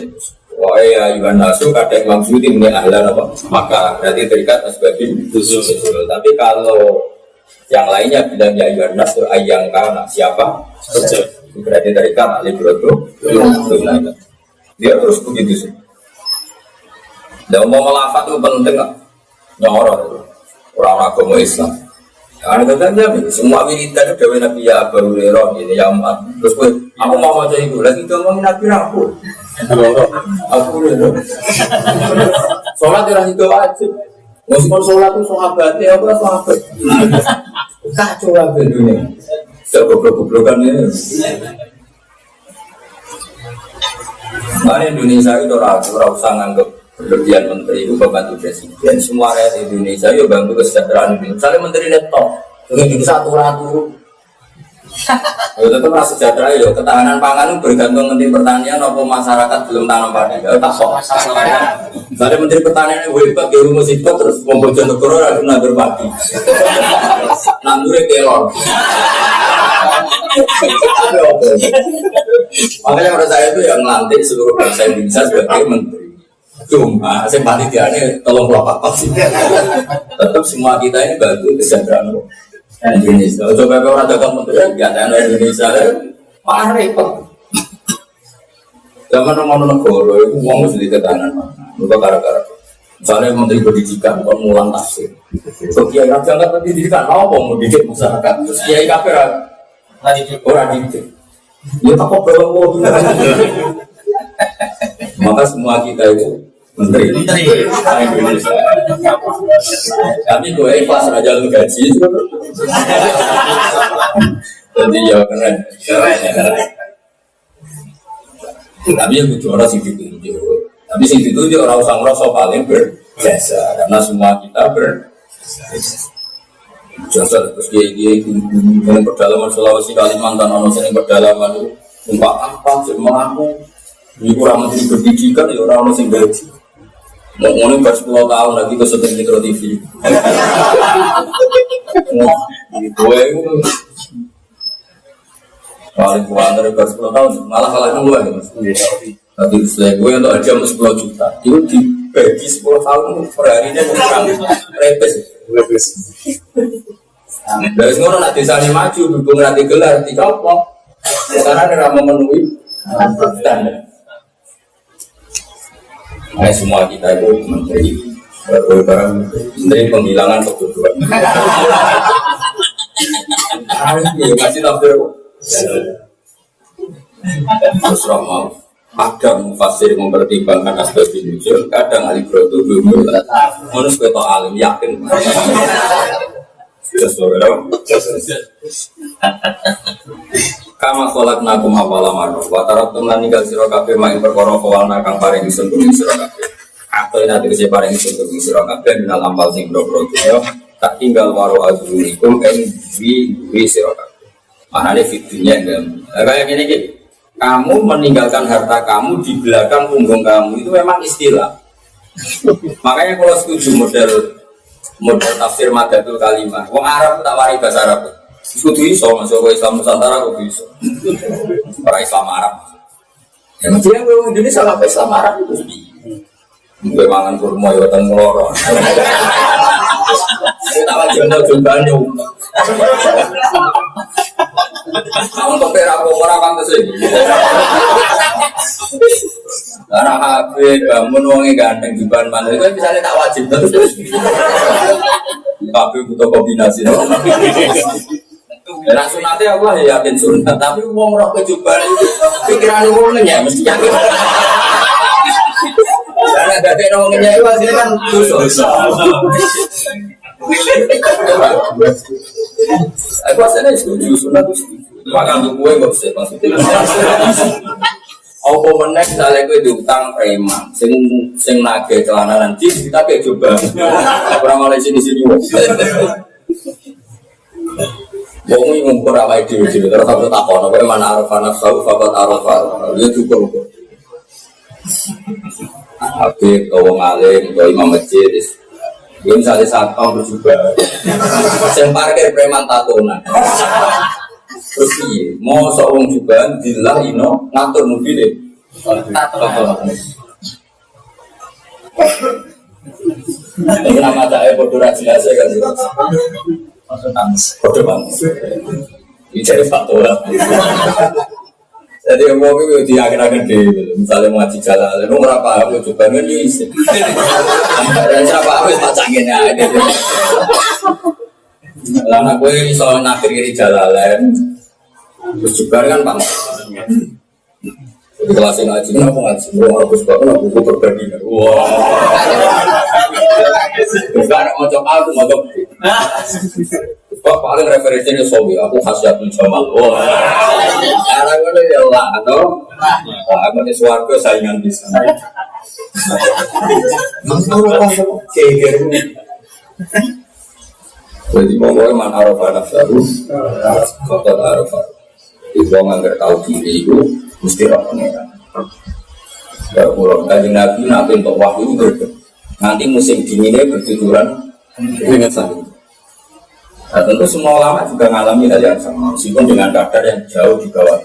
Wa ya Iwan Nasu kadang Imam Suyuti muni ahlan apa? Maka berarti terikat asbab nuzul. Tapi kalau yang lainnya bilang ya Iwan Nasu ayang kana siapa? Berarti terikat al-ibratu bi umumil. Dia terus begitu sih. Dan mau melafat itu penting nggak? Nyoror orang agama Islam. Yang ada semua wiridan itu dari Nabi ya Abu Hurairah ini yang terus aku mau baca itu lagi ngomongin Nabi aku. Aku Hurairah. Sholat itu itu wajib. Meskipun sholat itu sahabatnya apa sahabat. Kacau lah dunia. Sudah goblok-goblokan ini. Mari Indonesia itu orang usah nganggep berlebihan menteri itu membantu presiden. Semua rakyat Indonesia itu bantu kesejahteraan Indonesia. Misalnya menteri netok, itu satu ratu. Ya tetap rasa sejahtera ya. Ketahanan pangan itu bergantung menteri pertanian atau masyarakat belum tanam padi. Ya tak sok. Misalnya menteri pertanian itu hebat di rumah sipot terus membojo negara harus nandur padi. Nandure kelor. Makanya menurut saya itu yang melantik seluruh bangsa Indonesia sebagai menteri. Cuma simpati dia ini tolong apa sih? Tetap semua kita ini bantu kesejahteraan Indonesia. Coba kalau orang dagang menteri kegiatan Indonesia malah repot. Zaman nomor negara itu uang mesti ketahanan. Bukan gara-gara. Misalnya menteri pendidikan kalau mulang tafsir. So kiai raja nggak pendidikan, apa mau didik masyarakat? Terus kiai kafir orang didik. Ya tak kok belum. Maka semua kita itu menteri Indonesia. Kami gue ikhlas aja lu gaji. Jadi ya keren. Tapi yang butuh orang sih ditunjuk. Tapi sih ditunjuk orang usah ngerasa paling berjasa karena semua kita berjasa. Terus dia yang pedalaman Sulawesi Kalimantan, orang yang pedalaman itu umpak apa? Semua aku ini kurang menteri pendidikan ya orang yang gaji. Mau ngomongin baru 10 tahun lagi ke syuting Metro TV. Gue itu paling kuat dari baru 10 tahun, malah kalahnya gue ya mas. Nanti setelah gue untuk aja 10 juta, itu dibagi 10 tahun per harinya kurang repes. Dari semua nak desanya maju, dukung nanti gelar, tidak apa. Karena dia memenuhi standar. Nah, semua kita itu menteri menteri penghilangan kebodohan. Kasih tafsir terus mau kadang mufassir mempertimbangkan asbab nuzul, kadang ahli itu belum harus kita alim yakin. Kama kolak nakum awala maruf watarab teman ninggal sira kabeh main perkara kawalna kang paring ingsun kuwi sira kabeh atau nanti kese paring ingsun kuwi sira kabeh minal amal sing boro yo tak tinggal waro azurikum wi sira kabeh manane fitunya kayak gini iki kamu meninggalkan harta kamu di belakang punggung kamu itu memang istilah. Makanya kalau setuju model tafsir madatul kalimah wong Arab tak wari bahasa Arab. Kudu iso masuk ke Islam Nusantara kok iso. Orang Islam Arab. Ya mesti yang gue Indonesia lah Islam Arab itu sedih. Gue mangan kurma ya weteng meloro. Kita lagi jomblo Bandung. Kamu keperak orang pantes iki. Karena habis bangun wonge ganteng di ban mana itu misalnya tak wajib terus. Tapi butuh kombinasi. Dan sunatnya Allah ya yakin sunat, tapi mau roh kejuban itu pikiran umumnya mesti yakin. Karena dari orangnya itu hasilnya kan dosa. Aku asalnya setuju sunat itu. Makan tuh kue kok sih maksudnya. Apa meneh misalnya kue diutang preman, sing nage celana nanti kita kayak coba. Orang mulai sini. Wong iki ngumpul awake dhewe terus aku takon apa mana arafana sau fakat arafa. Ya cukup. Habib, wong alim, imam masjid. Ya misalnya saat tahun berjubah yang parkir preman tatonan terus iya mau seorang juga dilah ino ngatur mobilnya tatonan ini nama saya bodoh raja saya kan bodoh banget ini jadi tatonan jadi mau itu diagen-agen di misalnya mau ngaji jalan lu berapa aku coba ini dan siapa habis pacangin aja karena gue soal nakiri jalan terus juga kan bang di kelas ngaji aku ngaji aku suka aku berbagi wah bukan mau coba aku mau coba kok paling referensinya Sobi, aku khasiatul Jamal. Wah, karena gue ya Allah, atau aku di suarga saingan bisa. Jadi pokoknya man arafah nafsahu, fakad arafah. Ibu nggak tahu diri itu mesti rakyatnya. Ya, kalau kajian Nabi untuk wahyu itu nanti musim dinginnya berjujuran ingat saya. Nah, tentu semua ulama juga mengalami hal yang sama, meskipun dengan kadar yang jauh di bawah.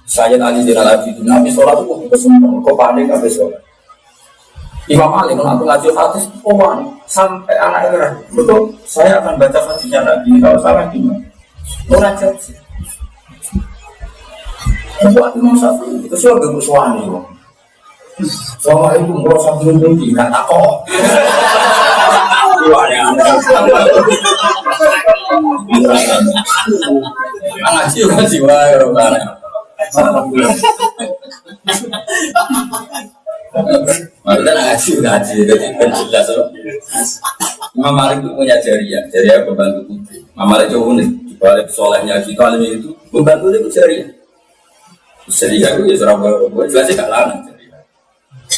Saya tadi Zainal Abidin, Nabi sholat itu kesumpah, kok panik habis sholat. Imam Malik kalau ngaji hadis, sampai anak era, betul. Saya akan baca hadisnya Nabi kalau salah gimana? Orang jauh. Buat Imam Syafi'i itu sih agak bersuara nih, Assalamualaikum warahmatullahi wabarakatuh. Nggak takut. Ngaji wae orang. Maksudnya ngaji jadi kan jelas. Imam Malik itu punya jariah pembantu putri. Imam Malik itu unik, dibalik solehnya kita itu pembantu itu jariah. Jariah itu ya Surabaya, jelasnya gak lana.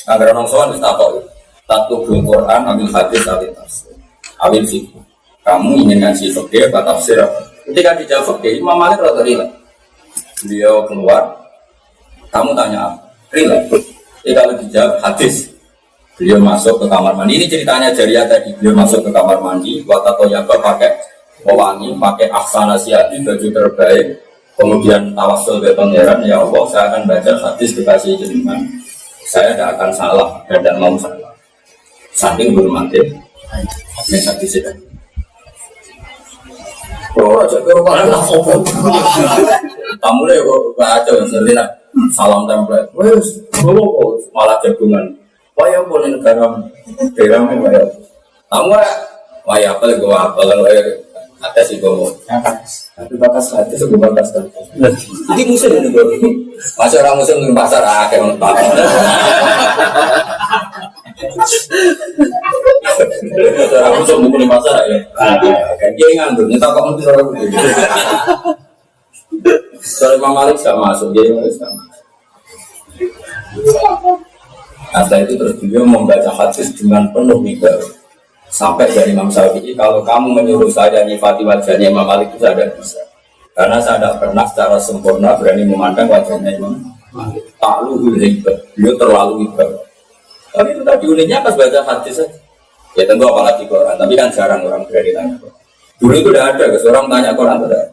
Agar orang soal kita tahu, tahu Quran, ambil hadis, ambil tafsir. Ambil fikih. Kamu ingin ngaji fikih atau tafsir? Ketika dijawab fikih, Imam Malik rada rileks. Beliau keluar, kamu tanya apa? Rileks. Kalau dijawab hadis, beliau masuk ke kamar mandi. Ini ceritanya Jariah tadi. Beliau masuk ke kamar mandi, waktu toyaba pakai pewangi, pakai aksana siati, baju terbaik. Kemudian tawasul ke pangeran, ya Allah, saya akan baca hadis dikasih jenengan. Saya tidak akan salah dan tidak mau salah. Saking berhormatnya. Ini hadis itu. Oh, jadi orang lah sopan. Kamu deh, baca misalnya salam template. Wes, malah jagungan. Wah ya boleh negara berang ya. Kamu wah apa lagi gua apa lagi ada sih gua. Tapi bakas hati sebelum bakas hati. Ini musuh ini gua. Masih orang musuh di pasar kayak mentok. Orang musuh di pasar ya. Kan dia nganggur, nyata kamu bisa orang begitu. Soalnya Imam Malik gak masuk, dia Imam Malik gak masuk. Setelah itu terus beliau membaca hadis dengan penuh wibawa. Sampai dari Imam Syafi'i, kalau kamu menyuruh saya nyifati wajahnya Imam Malik itu saya tidak bisa. Karena saya tidak pernah secara sempurna berani memandang wajahnya Imam Malik. Ta'luhul hibah, beliau terlalu wibawa. Tapi itu tadi uniknya pas baca hadis saja. Ya tentu apalagi Quran, tapi kan jarang orang berani tanya Quran. Dulu itu sudah ada, seorang tanya Quran tidak.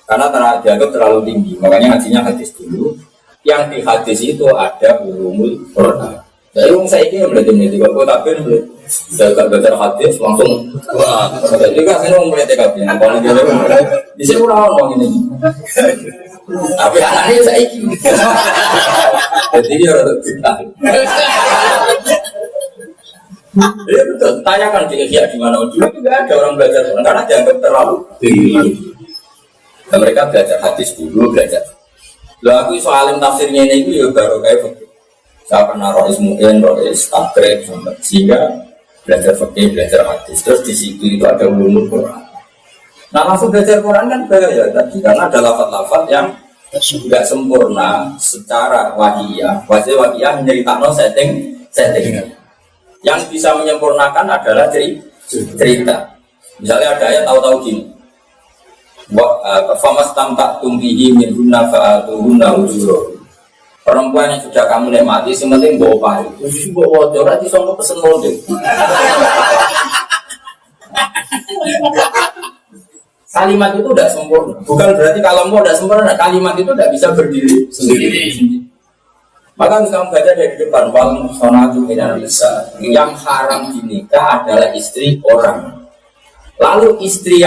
Karena dianggap terlalu tinggi, makanya ngajinya hadis dulu. Yang di hadis itu ada ulumul Quran. Jadi saya ini melihat kalau tak benar, saya tak baca hadis langsung. Wah, jadi kan saya mau melihat TKP. Kalau dia di sini orang ini. Tapi anaknya saya ini. Jadi dia orang kita. Ya betul, tanyakan di mana dulu juga ada orang belajar Quran karena dianggap terlalu tinggi. Dan mereka belajar hadis dulu, belajar. Lalu aku soal tafsirnya ini ya baru kayak begitu. Saya pernah rois mungkin, rois takrib, sehingga belajar fikih, belajar hadis. Terus di situ itu ada ulumul Quran. Nah langsung belajar Quran kan bahaya tadi karena ada lafaz-lafaz yang tidak sempurna secara wahyiyah. Wahyiyah menceritakan setting. Yang bisa menyempurnakan adalah cerita. Misalnya ada ayat tahu-tahu gini. Famas tampak tumbihi min hunna fa'atuhunna ujuro. Perempuan yang sudah kamu nikmati, sementing bawa pahit. Terus bawa wajah, nanti sama pesen model. Kalimat itu tidak sempurna. Bukan berarti kalau mau tidak sempurna, kalimat itu tidak bisa berdiri sendiri. Maka harus kamu baca dari depan. Wal muhsanatu minan nisa. Yang haram dinikah adalah istri orang. Lalu istri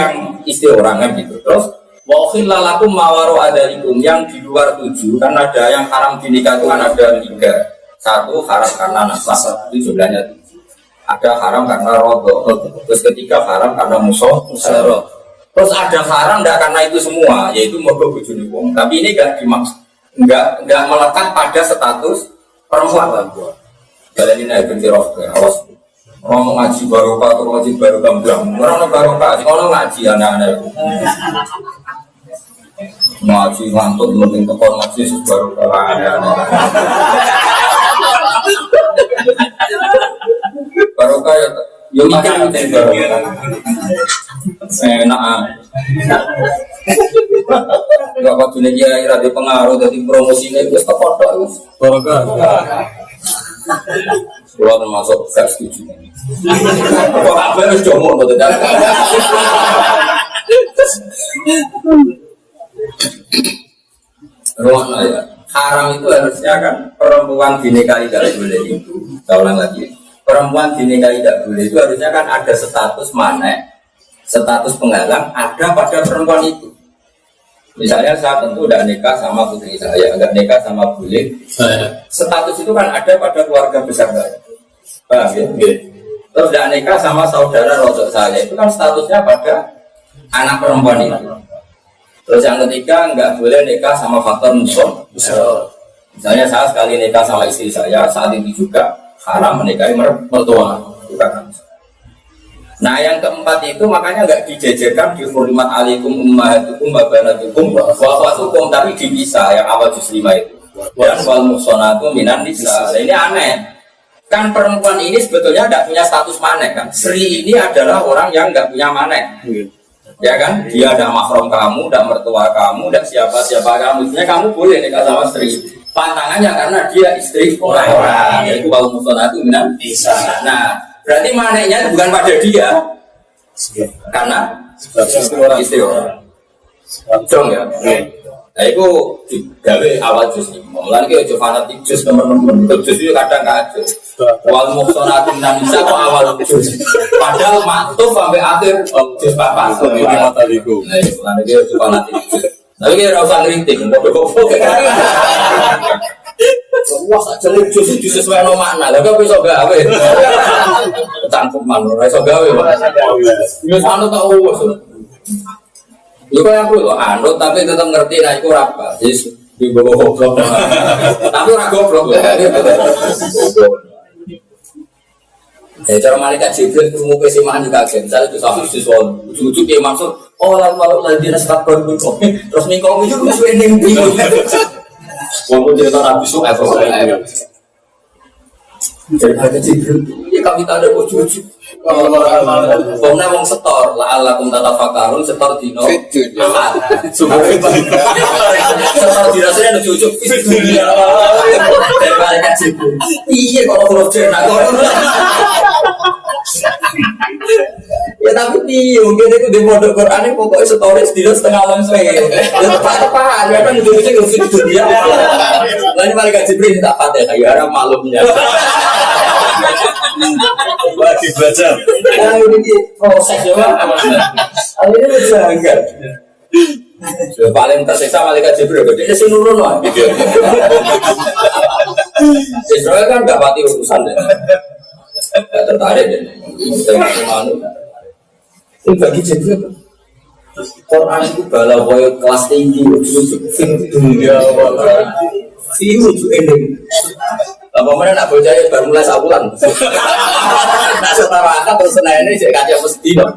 orang kan gitu. Terus wa ukhilla lakum ma wara'a yang di luar 7 kan ada yang haram dinikah itu kan ada 3. 1 haram karena nasab, itu jumlahnya 7. Ada haram karena rodok. Terus ketiga haram karena musyarah. Terus ada haram tidak karena itu semua, yaitu mogok bojone wong. Tapi ini enggak melekat pada status perempuan. Kalian ini ada bentirok awas. Orang ngaji barokah atau ngaji barokah bilang orang barokah, kalau ngaji anak-anak ngaji ngantuk mending tekon ngaji barokah anak-anak barokah ya yo ikan barokah enak nggak kau tuh dia ada pengaruh dari promosinya itu tekon barokah kalau termasuk saya setuju. Kok apa harus jomok betul tak? Ruang ya. Haram itu harusnya kan perempuan dinikahi tidak boleh itu. Saya ulang lagi. Perempuan dinikahi tidak boleh itu harusnya kan ada status mana? Status penghalang ada pada perempuan itu. Misalnya saya tentu tidak nikah sama putri saya, nggak nikah sama bule. Status itu kan ada pada keluarga besar saya. Paham ya? Terus tidak nikah sama saudara rodok saya, itu kan statusnya pada anak perempuan itu. Terus yang ketiga nggak boleh nikah sama faktor musuh. Misalnya saya sekali nikah sama istri saya, saat itu juga haram menikahi mertua. Nah yang keempat itu makanya nggak dijejerkan di hurmat alaikum ummahatukum wa banatukum wa akhwatukum, tapi dipisah yang awal juz 5 itu. Dan wal muhsanatu minan nisa. Ini aneh. Kan perempuan ini sebetulnya tidak punya status manek kan. Sri ini adalah orang yang nggak punya manek. Ya kan? Dia ada mahram kamu, ada mertua kamu, dan siapa-siapa kamu. Sebenarnya kamu boleh nikah sama Sri. Pantangannya karena dia istri orang. Yaitu wal muhsanatu minan nisa. Nah, berarti maneknya bukan pada dia, karena istri orang. Dong ya. Nah itu digawe awal juz 5. Mulane ki aja fanatik juz nomor 6. Juz itu kadang kacau. Wal muhsanatu minan nisa kok awal juz. Padahal maktub sampai akhir juz 4. Ini mata liku. Nah itu mulane ki aja fanatik juz. Tapi ki ora usah ngritik, kok. Wah, jadi justru sesuai no makna. Lah kok iso gawe. Cangkeman ora iso gawe. Wis anu tak uwes. Lu kayak aku kok anut tapi tetap ngerti nah iku ora apa. Wis digowo goblok. Tapi ora goblok. Cara malaikat Jibril krungu pesimaan juga kaget. Misalnya itu satu siswa, ujung-ujung dia maksud, oh lalu dia nasab baru terus mingkong itu suwe ning ndi. Walaupun cerita Nabi Su'aib jadi ada Jibril ini kami tak ada wujud pokoknya wong setor la'alakum tatafakarun setor dino ahad setor dirasanya ada wujud dunia dari malaikat Jibril iya kalau huruf jenak ya tapi mungkin itu di pondok Quran ini pokoknya stories dino setengah malam ya tepat-tepat ya kan ujung-ujungnya harus di dunia lalu malaikat Jibril tak fatihah ya ada malumnya lagi belajar. Nah ini proses ya Pak. Akhirnya berjaga. Paling tersiksa malaikat Jibril. Dia sih nurun lah. Israel kan nggak pati urusan deh. Nggak tertarik deh. Ini bagi Jibril. Quran itu bala boy kelas tinggi. Dunia itu ending. Apa mana nak bocah baru mulai sabulan. Nak setara terus senai ini jadi kaca mesti dong.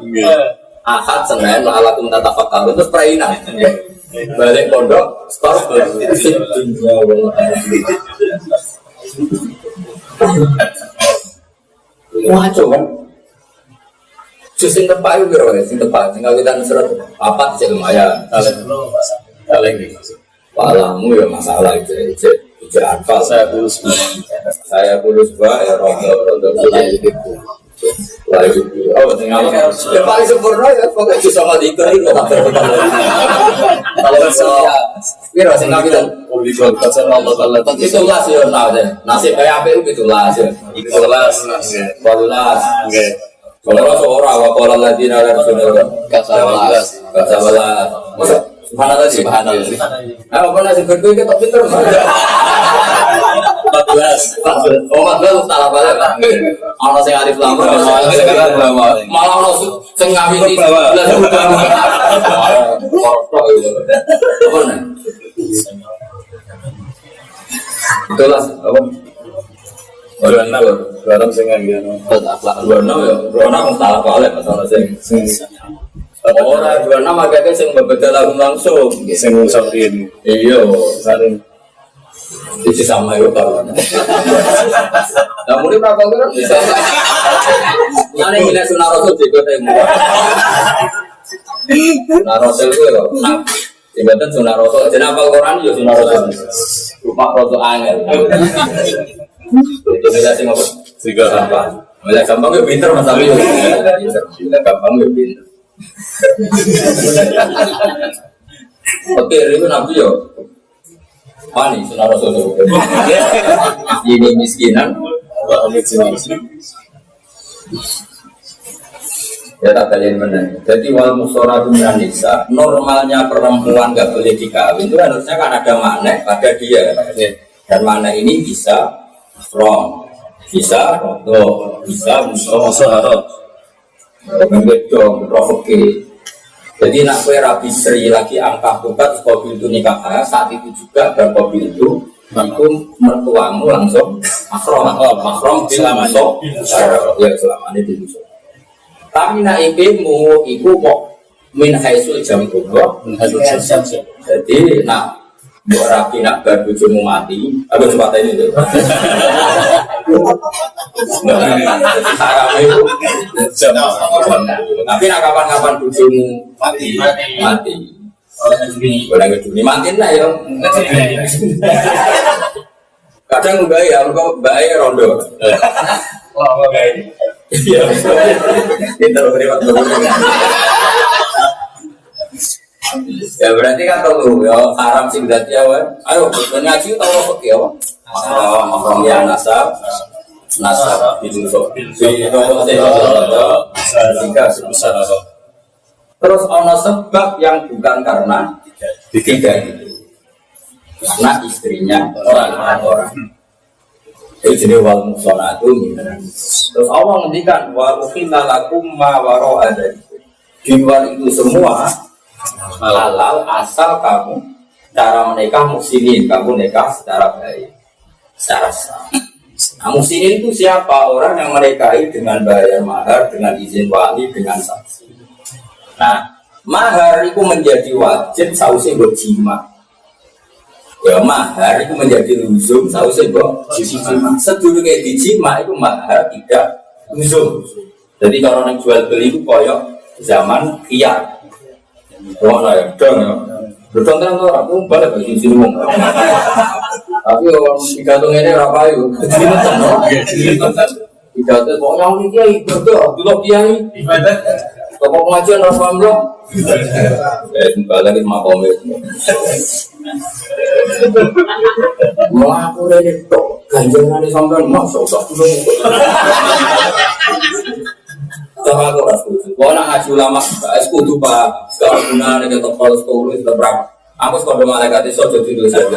Ahad Senin lalakum tatafakkarun terus perainan. Balik pondok stop ngaco kan sing tepak itu kira sing tepak tinggal kita nusurat apa sih lumayan kaleng palamu ya masalah itu apa saya pulus ya rondo lagi oh tinggal yang paling sempurna ya pokoknya bisa sama dikir itu kalau kira sing kapitan itulah sih nasib kayak apa itu lah sih itulas kalau seorang wakola lagi nara sudah kasabalas subhanallah sih apa nasi berdua kita pinter 14 salah balik ana sing alif lam malah ana sing ngawiti 11 itulah apa Bulan sing ngene. Akhlak bulan ya. Salah balik masalah sing. Ora bulan agak sing berbeda langsung. Sing sampeyan. Iya, saling itu sama itu kalau. Namun ini berapa kan bisa. Mana yang bilang sunah rasul juga temu. Sunah rasul itu loh. Ibadah sunah rasul. Jenapa Quran ya sunah rasul. Lupa rasul angel. Itu beda sih ngapa? Tiga gampang. Mulai gampang ya pinter mas Abi. Mulai gampang ya pinter. Oke, itu nabi yo. Pani sunah rasul. Ini miskinan. Ya tak kalian benar. Jadi wal musora minan nisa, normalnya perempuan nggak boleh dikawin itu harusnya kan ada makna pada dia. Dan makna ini bisa from, bisa rodo, bisa musohara. Begitu, provoke. Jadi nak kue Rabi Sri lagi angka bukat mobil itu nikah saat itu juga dan mobil itu mertuamu langsung makrom bila masuk ya selama ini dimusuk. Tapi nak ibumu ibu kok min haisul jam kubro. Jadi nak buat Rabi nak berbujumu mati, aku coba tanya itu. Tapi nak kapan-kapan bujumu mati. Boleh ngeduni mantin lah ya. Kadang enggak ya, kalau baik rondo. Wah, baik. Iya. Kita berimat dulu. Ya berarti kan tahu ya haram sing dadi awan. Ayo ngaji tahu apa ki ya? Mahram ya nasab ditusuk. Terus ono sebab yang bukan karena tiga itu. Karena istrinya orang. Itu jenis wal musonatu. Terus Allah ngendikan wa ukhilla lakum ma wara'a dzalikum. Di luar itu semua halal asal kamu cara menikah muhsinin, kamu nikah secara baik, secara sah. Nah, muhsinin itu siapa? Orang yang menikahi dengan bayar mahar, dengan izin wali, dengan saksi. Nah, mahar itu menjadi wajib sausi berjima. Ya mahar itu menjadi luzum sausi berjima. Sedulu kayak dijima itu mahar tidak luzum. Jadi kalau orang jual beli itu koyok zaman khiyar. Oh nah ya, dong ya. Bercontoh orang aku balik ke sini ngomong. Tapi orang digantung ini apa itu? Digantung pokoknya ini dia ibadah, dulu kiai ibadah. Toko pengajian rasam belum? Kembali lagi makom itu. Mau aku ini tok ganjangan ini sampai masuk dulu. Sama aku rasul. Kau nak ngaji ulama, eskutu pak. Sekarang guna nih kita kalau sekolah itu berapa? Aku sekolah malaikat itu jadi dulu saja.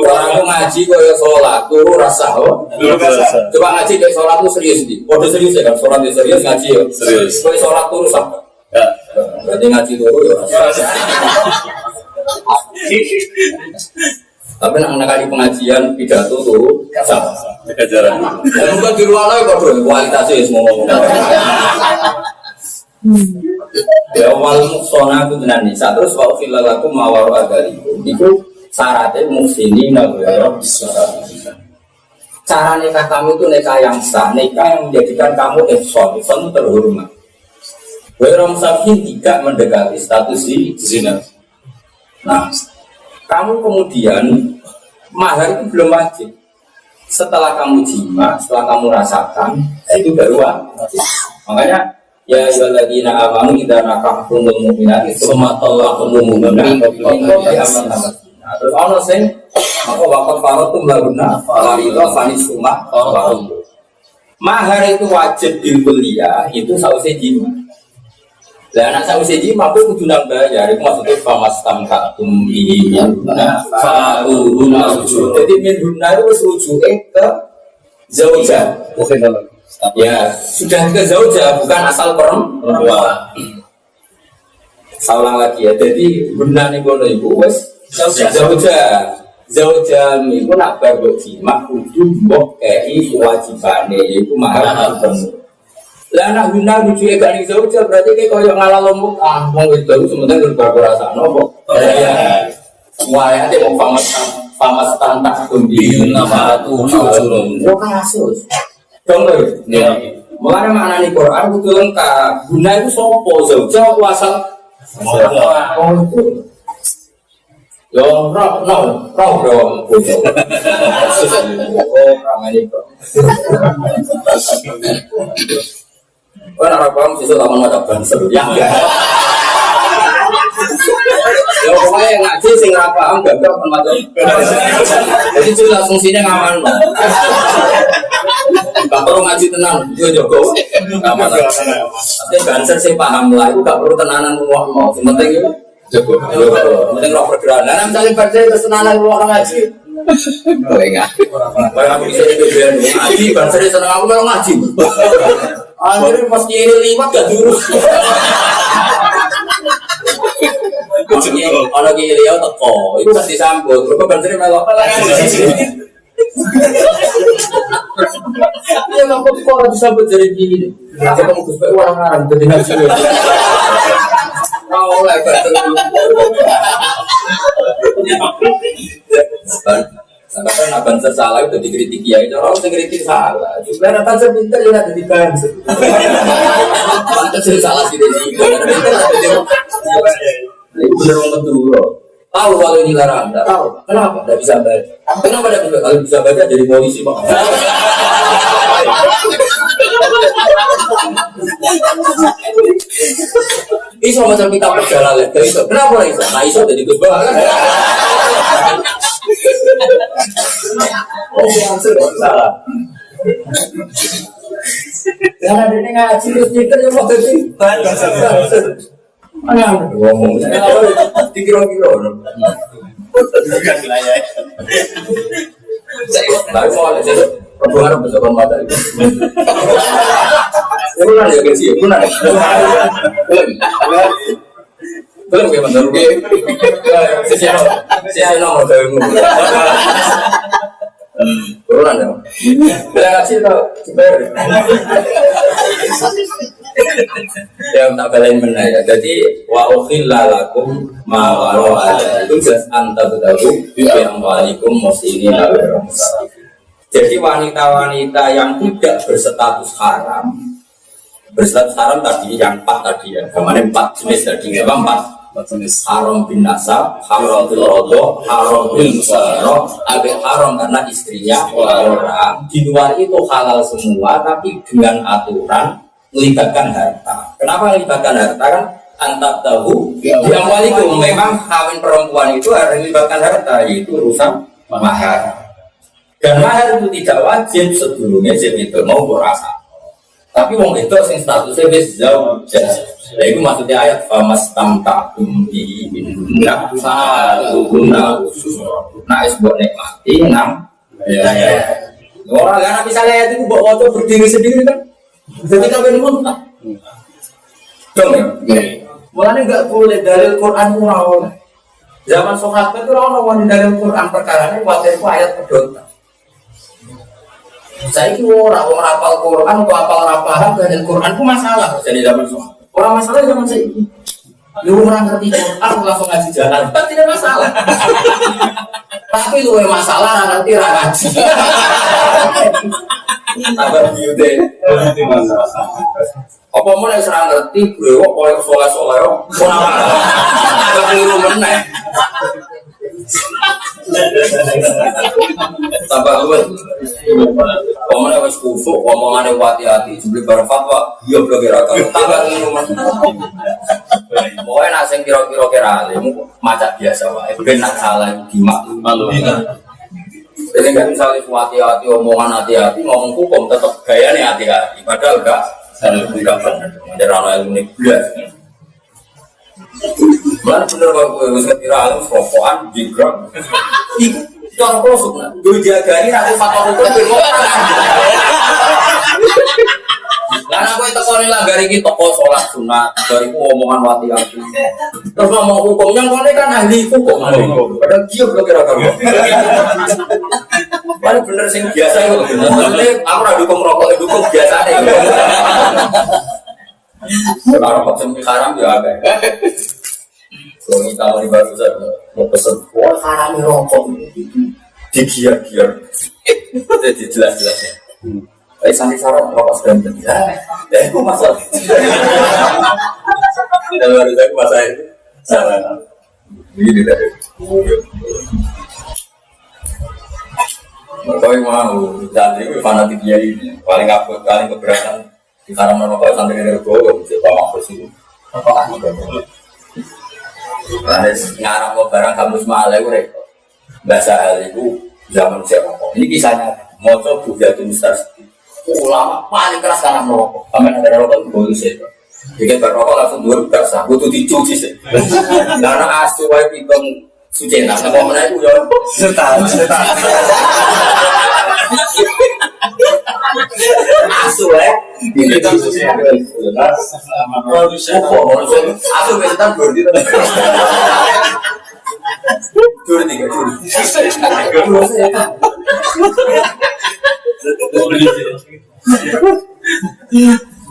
Orang aku ngaji kau ya sholat, turu rasa, coba ngaji kayak sholat itu serius di. Kode serius ya kan? Sholat itu serius ngaji ya. Serius. Kau sholat turu sama. Berarti ngaji turu ya rasa. Tapi nak kali pengajian pidato tuh sama. Kejaran. Dan bukan di ruang lain kok kualitasnya semua ngomong. Ya wal muksona itu tenan nisa terus wa filalakum mawaru agalikum itu syaratnya muksini nabiyah bisa. Cara nikah kamu itu nikah yang sah, nikah yang menjadikan kamu ihsan itu terhormat. Wairam safihin tidak mendekati status zina. Nah, kamu kemudian mahar itu belum wajib. Setelah kamu jima, setelah kamu rasakan, itu baru wajib. Makanya ya ayyuhalladzina amanu idza nakahtumul mu'minati tsumma talaqtumul mu'minati terus ana sing apa waqt faratum lahunna farida fanis summa faradum. Mahar itu wajib di kuliah itu sausé jima. Lah anak sausé jima kudu nang bayar iku maksudnya famastam katum bihi fa'uhuna rujul. Jadi min hunna itu rujuke ke zauja. Ya, sudah ke zauja bukan asal perempuan. Saya ulang lagi ya. Jadi benar nih bono ibu wes zauja. Zauja niku nak baru jima kudu mbok kei kewajibane yaiku mahar penuh. Lah nak guna rujuke gak ning zauja berarti kayak koyo ngalah lombok wong itu sementara berbagai rasa nopo. Ya. Wah, ya mau pamas tantak kumbi nama tu nujurun. Oh kasus. Contoh, ya. Mulanya mana nih Quran itu lengkap. Guna itu sopo zauja asal. Oh itu. Yo roh dong. Oh ramai kok. Oh nak paham sih lama ada banser. Ya. Ya pokoknya ngaji sing ora paham gak paham macam. Jadi jelas fungsinya ngaman. Gak perlu ngaji tenang, yo jogo. Ngaman. Tapi banser sing paham lah itu gak perlu tenanan ngomong. Sing penting itu jogo. Penting roh pergerakan. Nah misalnya baca itu tenanan ngomong ngaji. Oh enggak. Kalau aku bisa jadi ngaji, banser seneng aku kalau ngaji. Akhirnya pas kiri liwat gak durus. Kalau kiri liwat teko, itu pasti sambut. Berapa bansernya melok? Ya nggak kok orang disambut jadi gini. Nanti kamu kuspe orang jadi nasi. Kau lah banser. Karena banser salah itu dikritik ya, itu orang kritik salah. Sebenarnya banser pintar ya ada di banser. Banser salah sih desi. Itu benar orang betul. Tahu kalau ini larang, tidak tahu. Kenapa? Tidak bisa baca. Kenapa tidak bisa? Kalau bisa baca jadi polisi pak. Iso macam kita perjalanan ke iso. Kenapa iso? Nah iso jadi kusbah kan? Oh, salah. Jangan ada ngaji terus mikir yang mau jadi banser. Mana ngomong? Kira-kira. Tapi mau ada jadi perbuatan besar mata itu. Bukan ya guys, bukan. Belum ya benar rugi. Sisi nomor dahulu. Bukan ya. Bila kasih tau, ciper. Yang tak belain benar ya. Jadi wa ukhilla lakum ma wara itu jelas anta bedahu yang walikum muslimin awal. Jadi wanita-wanita yang tidak berstatus haram tadi yang 4 tadi ya. Kemana 4 jenis tadi ya, 4 jenis haram bin nasab, haram bil rodo, haram bil musyawarah, agak haram karena istrinya orang. Di luar itu halal semua tapi dengan aturan melibatkan harta. Kenapa melibatkan harta kan? Antab tahu yang walikum memang kawin perempuan itu harus melibatkan harta yaitu urusan mahar. Dan mahar itu tidak wajib sebelumnya jadi itu mau berasa. Tapi wong itu sing statusnya wis zauja. Lha iku maksudnya ayat famastamtakum bi minna fa'aluna usus. Nah es buat nikmati nang ya. Orang kan misalnya ayat itu mbok waca berdiri sendiri kan. Jadi kabeh muntah. Dong ya. Mulane enggak boleh dalil Quran ora oleh. Zaman sahabat itu orang wanita dalam Quran perkara ini khawatir itu ayat pedota. Saya kira orang rapal Quran atau apal paham dengan Quran itu masalah. Jadi zaman sahabat. Orang masalah zaman saya ini. Lu orang ngerti Quran langsung ngaji jalan, itu tidak masalah. Tapi lu yang masalah ngerti ngaji. Tambah biute. Apa mau yang serang ngerti brewok oleh soleh-soleh ora keliru meneh. Tambah luwes. Omongane wis kusuk, omongane hati-hati, jebule bareng fatwa, iya blok kira tambah keliru meneh. Pokoke nek sing kira-kira kira alim macak biasa wae. Ben nak salah dimaklumi. Jadi kan misalnya hati-hati, omongan hati-hati, ngomong hukum tetap gaya nih hati-hati. Padahal enggak benar. Ada orang ilmu ini belas. Mana bener kalau gue bisa kira alam sokokan, jigrang. Itu orang pelosok nak. Gue jagani nanti faktor hukum bermokan. Karena gue tekonin lah dari kita toko sholat sunat, dari omongan hati-hati. Terus ngomong hukum, yang kone kan ahli hukum. Padahal dia belum kira-kira. Paling bener sih biasa itu. Maksudnya aku udah dukung rokok, dukung biasa deh. Kalau rokok semi haram ya agak. Kalau kita mau dibaca mau pesen, wah haram rokok. Digiar-giar. Jadi jelas-jelasnya. Santri sarap rokok sedang ya itu masalah. Dan baru saya masalah itu salah. Begini tadi. Kau mau santri itu fanatik dia ini paling abot paling keberatan di kalangan rokok santri dari Gowo siapa maksud itu? Ada ngarang mau barang kamu semalai urek bahasa hal itu zaman siapa rokok. Ini kisahnya mau coba buka tulisan ulama paling keras karena merokok. Kami ada rokok boleh sih. Jika berrokok langsung dua berasa, butuh dicuci sih. Karena asu wae pitung suci nah, apa mana itu ya? Setan. Asu wae pitung suci. Asu setan berarti. Dua tiga.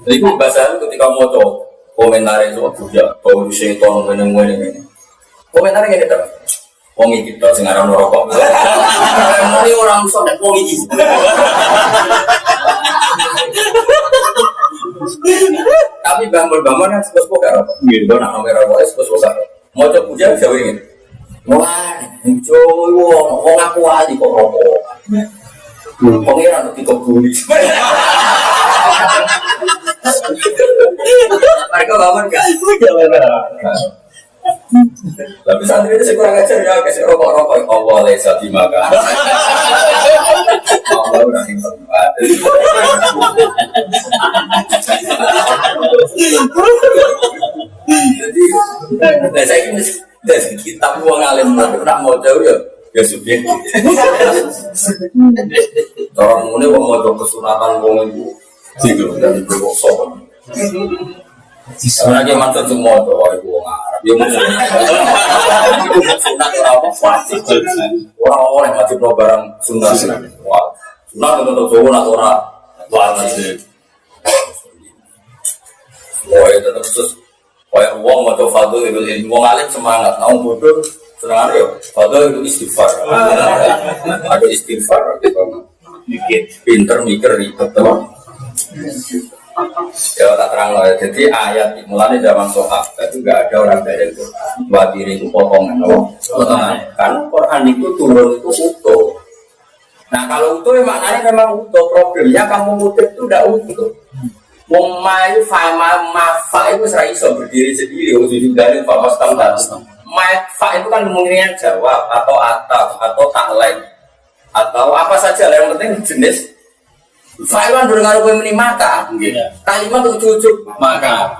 Iku bahasa ketika mau komentar itu juga bau seton meneng-meneng. Komentar gini terus. Wong iki tok sing aran rokok. Mari orang sok nek wong iki. Tapi bambol-bambol kan sepos karo. Nggih, ora ana rokok sepos karo. Mau puja jawe ngene. Wah, jowo wong aku ali kok rokok. Pengiran untuk dikebuli. Mereka bangun kan? Tapi santri itu kurang ajar ya, kasih rokok-rokok. Allah lesa dimakan. Allah udah nimbat. Jadi, saya ini dari kitab uang alim tapi nak mau jauh ya subjektif. Orang ini mau coba kesunatan wong itu, gitu dan berwosok. Sebenarnya mantan semua coba itu wong Arab. Dia mau sunat apa pasti. Orang-orang yang masih barang sunat. Sunat untuk cowok atau orang wajib. Oh itu terus. Kayak wong mau coba fadl itu wong alim semangat, naung bodoh. Senang ya, padahal itu istighfar. Ada istighfar, bikin pinter mikir ribet tuh. Ya tak terang lah. Jadi ayat mulanya zaman Sohab itu nggak ada orang dari itu. Buat diri itu potongan, potongan. Karena Quran itu turun itu utuh. Nah kalau utuh maknanya memang utuh. Problemnya kamu utuh itu tidak utuh. Wong mai fa itu serai iso berdiri sendiri. Wujud dari fa mastam. Fa itu kan kemungkinan jawab atau ataf atau taklek atau apa saja lah yang penting jenis. Fa itu kan berpengaruh ke maka kalimat ujuk maka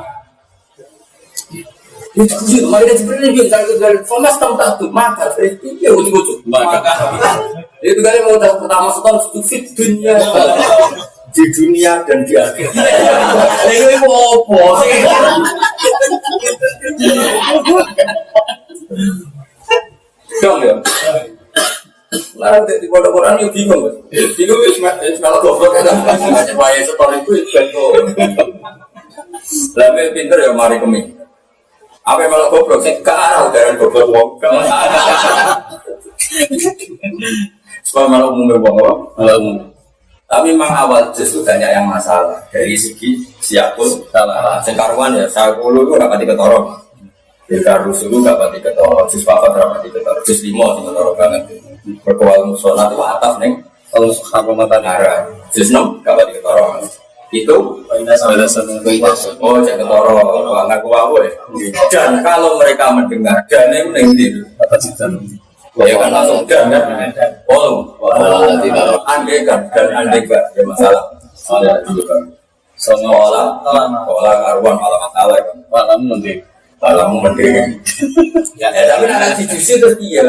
ujuk makanya sebenarnya dia kalau dari formas tahu maka berarti ya ujuk maka itu kali mau tahu pertama setahun fit dunia di dunia dan di akhir. Ini apa sih? di pondok Quran yo bingung. Bingung wis malah goblok kan. Wae setor itu bento. Lah pinter ya mari kemi. Apa malah goblok sing karo daran goblok wong. Sebab malah umum wong malah umum. Tapi memang awal justru banyak yang masalah dari segi siapun salah. Sengkaruan ya, saya dulu itu dapat diketorong. Bilkar Rusulu gak pati ketoro, jus papat rapati ketoro, jus limo sing ketoro banget. Berkual musola itu atap neng, kalau sama mata nara, jus 6 gak pati ketoro. Itu oh cek ketoro, ngaku aku ya. Dan kalau mereka mendengar dan itu neng di, ya kan langsung dan oh, andekan dan andekan ya masalah. Seolah karuan malah masalah kan. malam nanti. Alamu mending. Ya, tapi nak dijusi terus dia.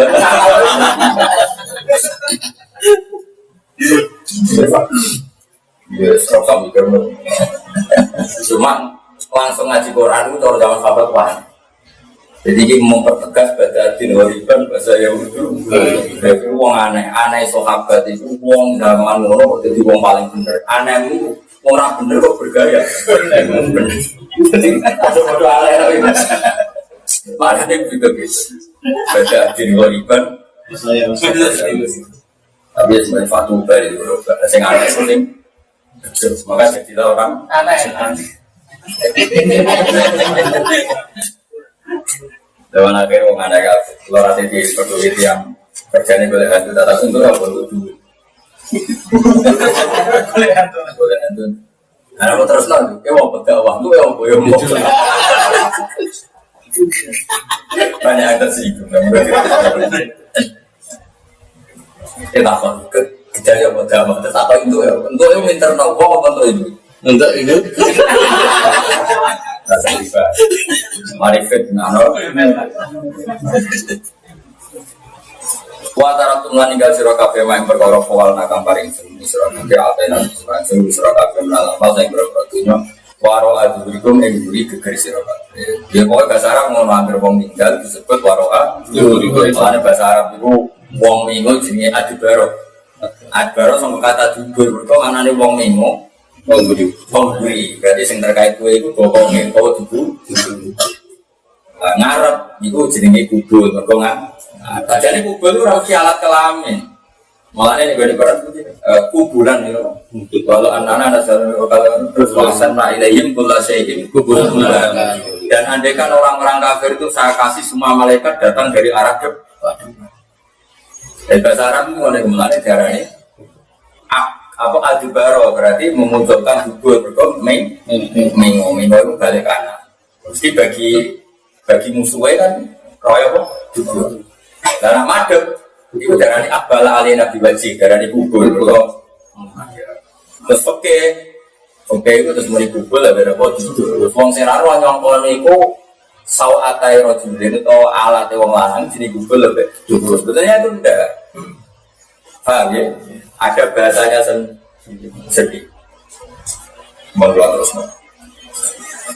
Ya, serta mikir. Cuma langsung ngaji Quran itu kalau zaman sahabat wah. Jadi ini mempertegas bahasa dinwariban bahasa Yahudi. Jadi wong aneh sahabat itu wong zaman ngono jadi wong paling bener. Anehmu orang bener kok bergaya. Bener. Jadi bodoh alay tapi malah dia juga gitu. Baca dinwariban. Tapi sebenarnya Fatu Bari itu bahasa yang aneh sih. Maka jadilah orang aneh. Dalam akhir orang ada kan, luar hati di peduli yang kerjanya boleh hantu, tapi untuk apa untuk duit? Boleh hantu. Karena aku terus nanti, mau berdakwah, lu mau boyong mau. Banyak yang tersinggung. Kita apa? Kejadian berdakwah, tetapi itu ya, untuk yang internal, kok apa untuk itu? Untuk itu. Rasa riba, marifat, nano. Watara tumlan tinggal siro kafe main perkara kowal nakam paring seni siro kafe atena siro kafe menalamal yang berpertunya waro adurikum enguri gegeri siro kafe. Dia kau bahasa Arab mau hampir wong tinggal disebut waro adurikum. Soalnya bahasa Arab itu wong mingo jenis adibaro. Adibaro sama kata dubur. Kau mana nih wong mingo? Pemberi, berarti yang terkait kue itu bokongnya, kau dulu ngarep, itu jenenge kubul, berkongan. Tadinya kubul itu harus alat kelamin, malah ini gue dibarat kubulan itu. Walau anak-anak ada kalau terus walasan nailehim kulasehim kubulan. Dan andaikan orang-orang kafir itu saya kasih semua malaikat datang dari arah depan. Dan bahasa Arab itu ada kemana darahnya? Apa adibaro berarti memunculkan hubul berkong mengo itu balik kanan. Mesti bagi musuhnya kan roya apa hubul. Karena madep itu darah ini abala alina biwajib darah ini hubul berkong. Terus oke itu terus meni hubul lah berapa hubul. Wong seraro nyongkol niku sawatai rojulin atau alat wong lanang jadi hubul lebih hubul. Sebetulnya itu enggak. Paham ya? Ada bahasanya sedih. Mengeluarkan terus.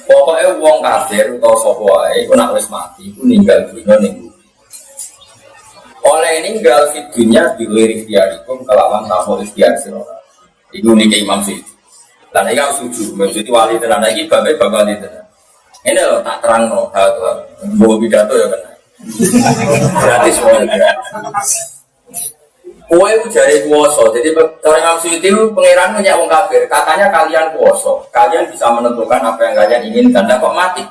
Pokoknya wong kafir atau sapa wae iku nek wis mati iku ninggal dunya ning bumi. Oleh ninggal di dunya diwiri ikhtiarikum kelawan tamu ikhtiar sira. Iku niki Imam Suyuti. Lan iki setuju, maksud wali tenan iki babe wali tenan. Ini lho tak terangno, bawa pidato ya kan. Gratis semuanya. Kue itu jari kuoso, jadi cara Imam Suyuti itu pengiran punya wong kafir. Katanya kalian kuoso, kalian bisa menentukan apa yang kalian inginkan. Dan kok mati?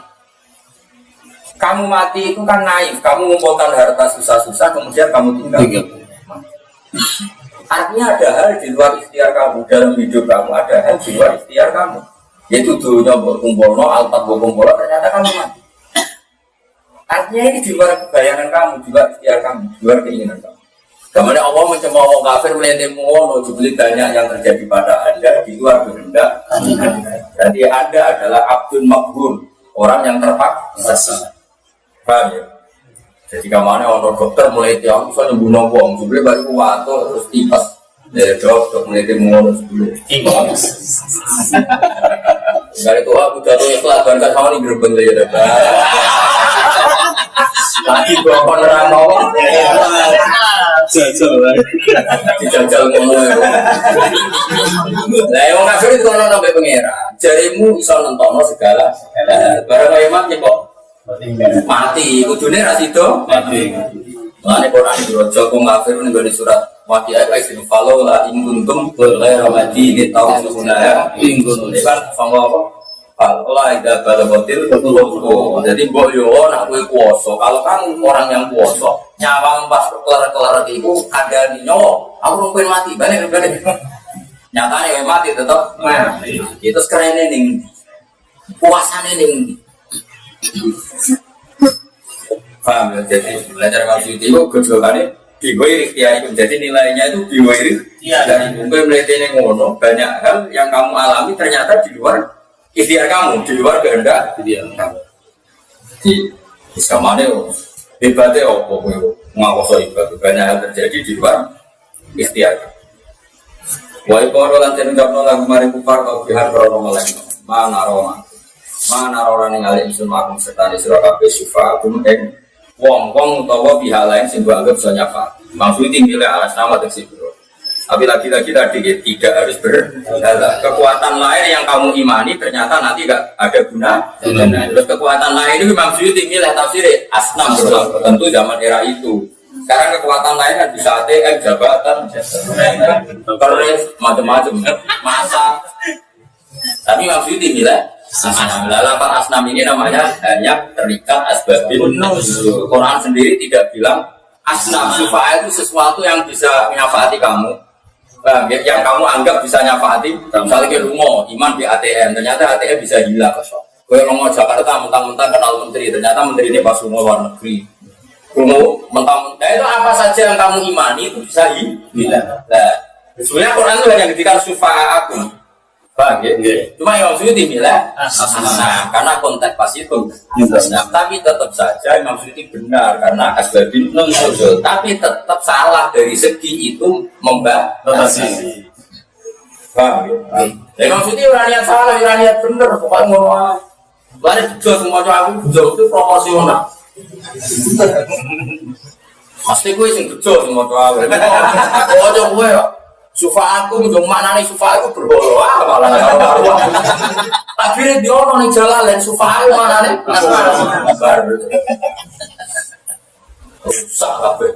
Kamu mati itu kan naif. Kamu mengumpulkan harta susah-susah, kemudian kamu tinggal. Artinya ada hal di luar ikhtiar kamu dalam hidup kamu. Ada hal di luar ikhtiar kamu. Yaitu dulunya berkumpulno, alpat berkumpulno, ternyata kamu mati. Artinya ini di luar bayangan kamu, di luar ikhtiar kamu, di luar keinginan kamu. Kemudian Allah mencemooh orang kafir melihatmu ngono, jumlah banyak yang terjadi pada Anda di luar kehendak. Jadi Anda adalah abdul makbul, orang yang terpaksa. Paham ya? Jadi kemana orang dokter mulai tiap misalnya bunuh uang, jumlah baru kuat terus tipas. Dari dokter mulai ngono sebelum tipas. Dari itu aku jatuh ikhlas bangga sama nih gerbang ya. Lagi bawa penerang Jajal lah. dijajal ngono. Lah yang kafir itu ono sampai pangeran. Jarimu iso nentokno segala. Barang kaya mati kok mati, kudune ra sido mati. Mane Quran dirojo kok kafir ning surat Waqiah ayat sing falo la ing kuntum la ramati li tawsuna ing kuntum kan sanggo apa? Allah ida balagotil kulo. Jadi mbok yo nak kowe kuwasa. Kalau kan orang yang kuwasa, nyawang pas kelar-kelar iku ada di nyawa. Aku mungkin mati, balik. Nyatane mati tetep mati. Itu sekarang ning puasane ning. Paham ya? Jadi belajar maksud itu gejolakane biwiri ikhtiar itu. Jadi nilainya itu biwiri. Dari mungkin melihatnya ngono banyak hal yang kamu alami ternyata di luar ikhtiar kamu, di luar kehendak kamu. Di samane hebatnya opo kowe ngawoso ibadah banyak hal terjadi di luar ikhtiar. Wa iqoro lan tenungapno lagu mari kufar kau bihan krono melek. Mana rona ning ale isun makum serta sira kabeh syufa ing wong-wong utawa pihak lain sing anggap bisa nyafa. Maksud tinggal alas nama tersebut. Tapi lagi-lagi tadi tidak harus berhala. Kekuatan lain yang kamu imani ternyata nanti gak ada guna. Terus kekuatan lain itu memang sulit milih tafsir asnam tentu zaman era itu. Sekarang kekuatan lain kan bisa ATM, jabatan, keris, macam-macam, masa. Tapi memang sulit milih asnam. Lapan asnam ini namanya hanya terikat asbabin. Quran sendiri tidak bilang asnam. Syufa'a itu sesuatu yang bisa menyafati kamu. Yang kamu anggap bisa nyafati, misalnya ke rumah, iman di ATM, ternyata ATM bisa hilang. Kau ngomong Jakarta, mentang-mentang kenal menteri, ternyata menteri ini pas rumah luar negeri. Mentang-mentang, itu apa saja yang kamu imani itu bisa hilang. Nah, sebenarnya Quran itu hanya ketika syufa'a aku. Bang, cuma yang maksudnya dimilih, karena konteks pas itu. Tapi tetap saja Imam Suyuti benar karena asbabin nuzul. Tapi tetap salah dari segi itu membatasi. Bang, Imam Suyuti niat salah, niat benar. Pokoknya ngomong, lari betul semua aku betul itu proporsional. Pasti gue sing betul semua aku. Oh, jauh gue. Sufa aku menjong mana nih sufa aku berholo malah tapi dia orang yang jalan lain sufa aku mana nih baru rusak apa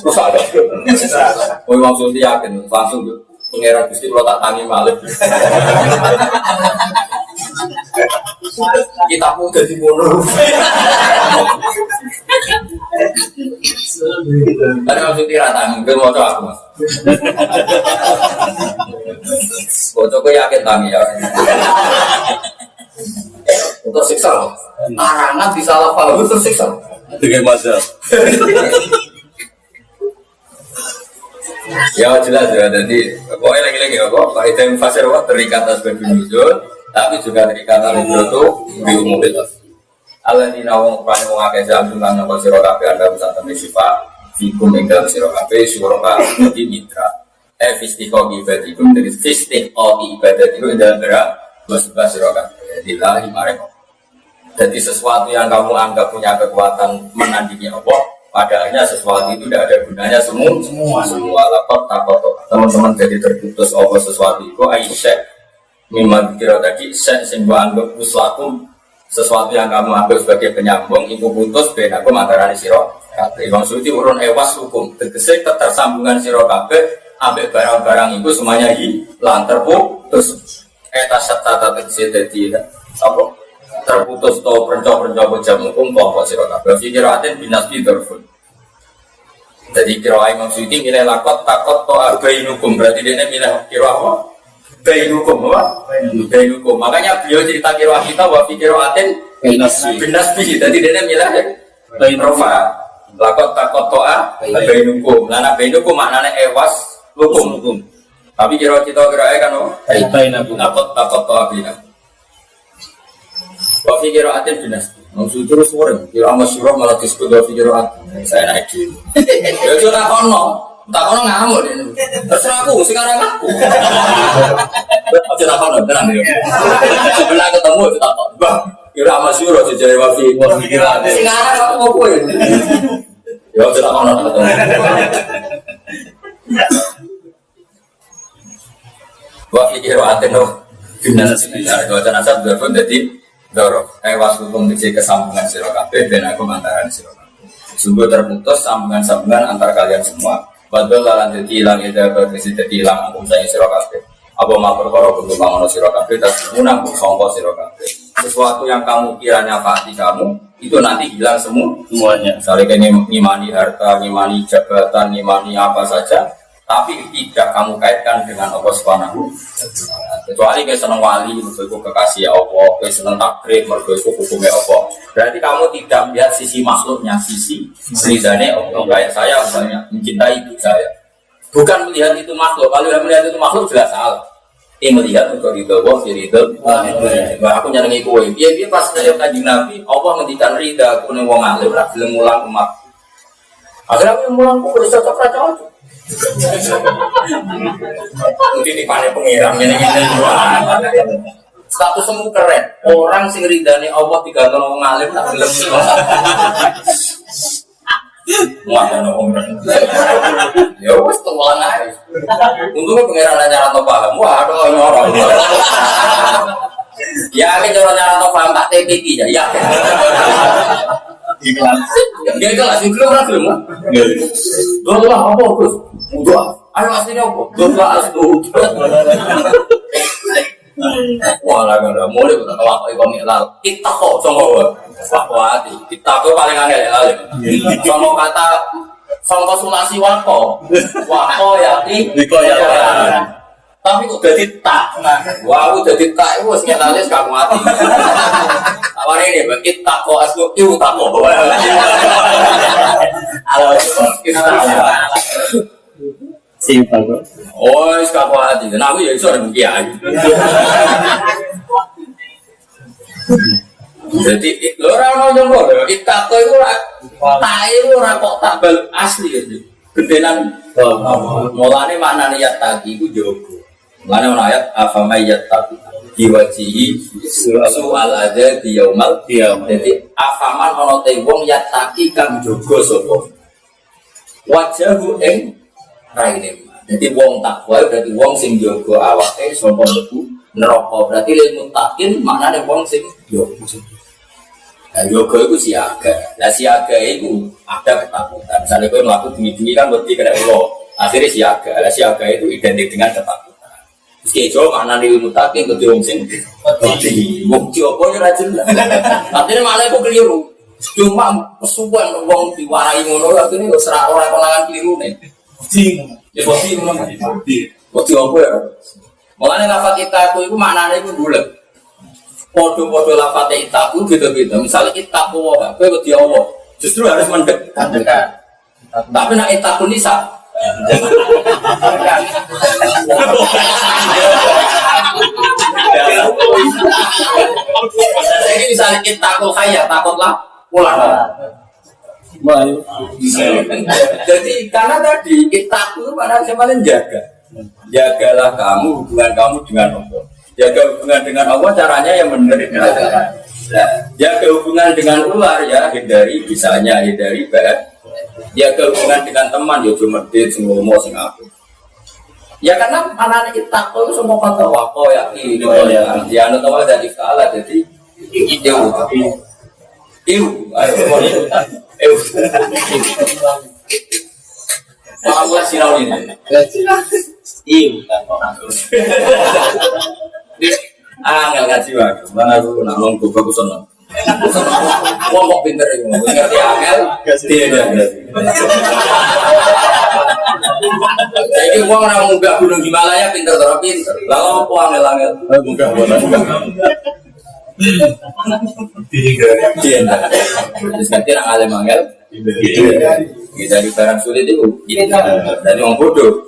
rusak apa oh maksudnya yakin langsung tuh pengeran Gusti kalau tak tangi malah kita pun jadi bodoh. Ada maksudnya rata, mungkin mau coba aku mas. Kocokku yakin tangi ya. Tersiksa loh. Arangan disalah paham tersiksa. Dengan mazhab. Ya jelas ya. Jadi pokoknya lagi-lagi ya kok. Pak Idam Fasir terikat asbab nuzul, tapi juga terikat al-ibrotu di umumitas. Allah di nawang prane wong akeh jam tentang napa sira kabeh Anda bisa temui sifat fikum ing dalem sira kabeh sira kabeh di mitra fistiqo ibadatikum dari fistiqo ibadatikum ing dalem beras sira kabeh lillahi maring. Jadi sesuatu yang kamu anggap punya kekuatan menandingi Allah padahalnya sesuatu itu tidak ada gunanya semua lapor takut teman-teman jadi terputus Allah sesuatu itu aisyah memang kira tadi sing anggap uslakum sesuatu yang kamu ambil sebagai penyambung ibu putus beda aku mantarani siro Imam Suyuti urun ewas hukum tegese ketersambungan siro kabeh ambil barang-barang itu semuanya hilang terputus serta tegese jadi apa terputus atau perencau jam hukum pokok siro kabeh fikiratin binas bidorfun jadi kira Imam Suyuti milih lakot takot to arbain hukum berarti dia milih kira apa Bainukum apa? Bainukum. Makanya beliau cerita kirwah kita wa fi qiraatin binasbi. Jadi dia milah ya. Bainrofa. Lakot takot toa bainukum. Lana bainukum maknanya ewas hukum. Tapi kira kita kan apa? Bainakum. Lakot takot toa bina. Wa fi qiraatin binasbi. Maksud terus orang kira masyhur malah disebut wa fi qiraatin. Saya naik dulu. Ya sudah kono. Tak kono ngamuk deh. Terserah aku, sekarang aku. Ojo tak kono, tenang ya. Sebelah ketemu itu tak kono. Bang, kira masyhur aja jare wafi kira. Sekarang aku mau kowe. Ya sudah kono. Wa fikir wa ateno binas sekitar dua jenazah berpun jadi doro. Waslukum diksi kesambungan sira kabeh ben aku antaran sira kabeh. Sungguh terputus sambungan-sambungan antar kalian semua. Padahal lan dadi ilang ida berkesi dadi ilang aku saya sira kabeh. Apa mau perkara bentuk mangono sira kabeh tas munang sangka sira kabeh. Sesuatu yang kamu kira nyafati kamu itu nanti hilang semuanya. Misalnya kayak ngimani harta, ngimani jabatan, ngimani apa saja, tapi tidak kamu kaitkan dengan Allah Subhanahu. Kecuali kayak seneng wali, mergo kekasih Allah, kayak seneng takrib, mergo hukumnya Allah. Berarti kamu tidak melihat sisi makhluknya, sisi ridane Allah. Kayak saya misalnya mencintai ibu saya, bukan melihat itu makhluk. Kalau melihat itu makhluk jelas salah. Melihat untuk ridho Allah, ridho. Aku nyenengi kowe. Dia pas saya Kanjeng Nabi, Allah ngendikan ridha aku ning wong alim ra gelem mulang umat. Akhirnya aku mulang kok wis cocok ra cocok. Mungkin dipane pengiran ngene-ngene. Status semu keren. Orang sing ridane Allah digantung wong alim tak gelem. Muatan orang. Ya wes tulang aja. Untungnya pengiran nyara atau paham. Wah ada orang. Ya kan nyara atau paham tak TPK ya. Ya. Iklan. Dia kelas belum lah belum. Doa apa bos? Doa. Ayo aslinya apa? Doa asli. Wala gak ada mulai kita kelak ikon ilal kita kok sama wakwati kita tuh paling angel ilal sama kata sama konsultasi wako yati tapi kok jadi tak wah udah jadi tak itu sekitarnya sekarang mati awal ini kita kok asli itu tak kok kalau kita simpel kok. Oh, sekarang hati. Nah, aku ya iso ada mungkin. Jadi, orang jomblo, kita tuh itu ora kok tak bal asli gitu. Gedenan, mulane maknane yat tadi itu jogo. Mulane ana ayat afamay yat tadi diwajihi soal ada di yaumal qiyamah. Jadi, afaman ana te wong yat tadi kang jogo sapa. Wajahu ing raine. Jadi wong takwa berarti wong sing jaga awake saka mlebu neraka. Berarti lil muttaqin maknane wong sing jaga. Nah, jaga iku siaga. Lah siaga iku ada ketakutan. Misalnya kowe mlaku bengi-bengi kan wedi kena ulo. Akhirnya siaga. Lah siaga itu identik dengan ketakutan. Terus ijo maknane lil muttaqin kudu wong sing wedi. Wong jowo ora jelas. Artinya maknane kok keliru. Cuma kesuwen wong diwarai ngono akhirnya wis ora konangan klirune. Ya boti ngono kan. Boti apa ya? Mulane lafaz itaku iku maknane iku bulet. Padha-padha lafaz itaku beda-beda. Misale itaku wae kowe wedi Allah, justru harus mendekat. Tapi nek itaku nisa. Jadi misalnya itaku kaya takutlah pulang. Jadi karena tadi kita itu pada siapa jagalah kamu hubungan kamu dengan Allah. Jaga hubungan dengan Allah caranya yang benar. Jaga hubungan dengan ular ya hindari bisanya hindari bahat. Jaga hubungan dengan teman ya cuma medit semua sing aku. Ya karena anak-anak kita itu semua kata wako ya ini ya dia anu tahu dari skala jadi Maaf sinau ini. Nggak ngaji lagi. Mana aku nak nongkrong bagus senang. Wong kok pinter itu, ngerti angel, tidak. Jadi wong orang munggah gunung Himalaya pinter tapi pinter. Lalu apa angel-angel? Munggah. Terus nanti nak alim angel. Dari barang sulit itu dari orang bodoh.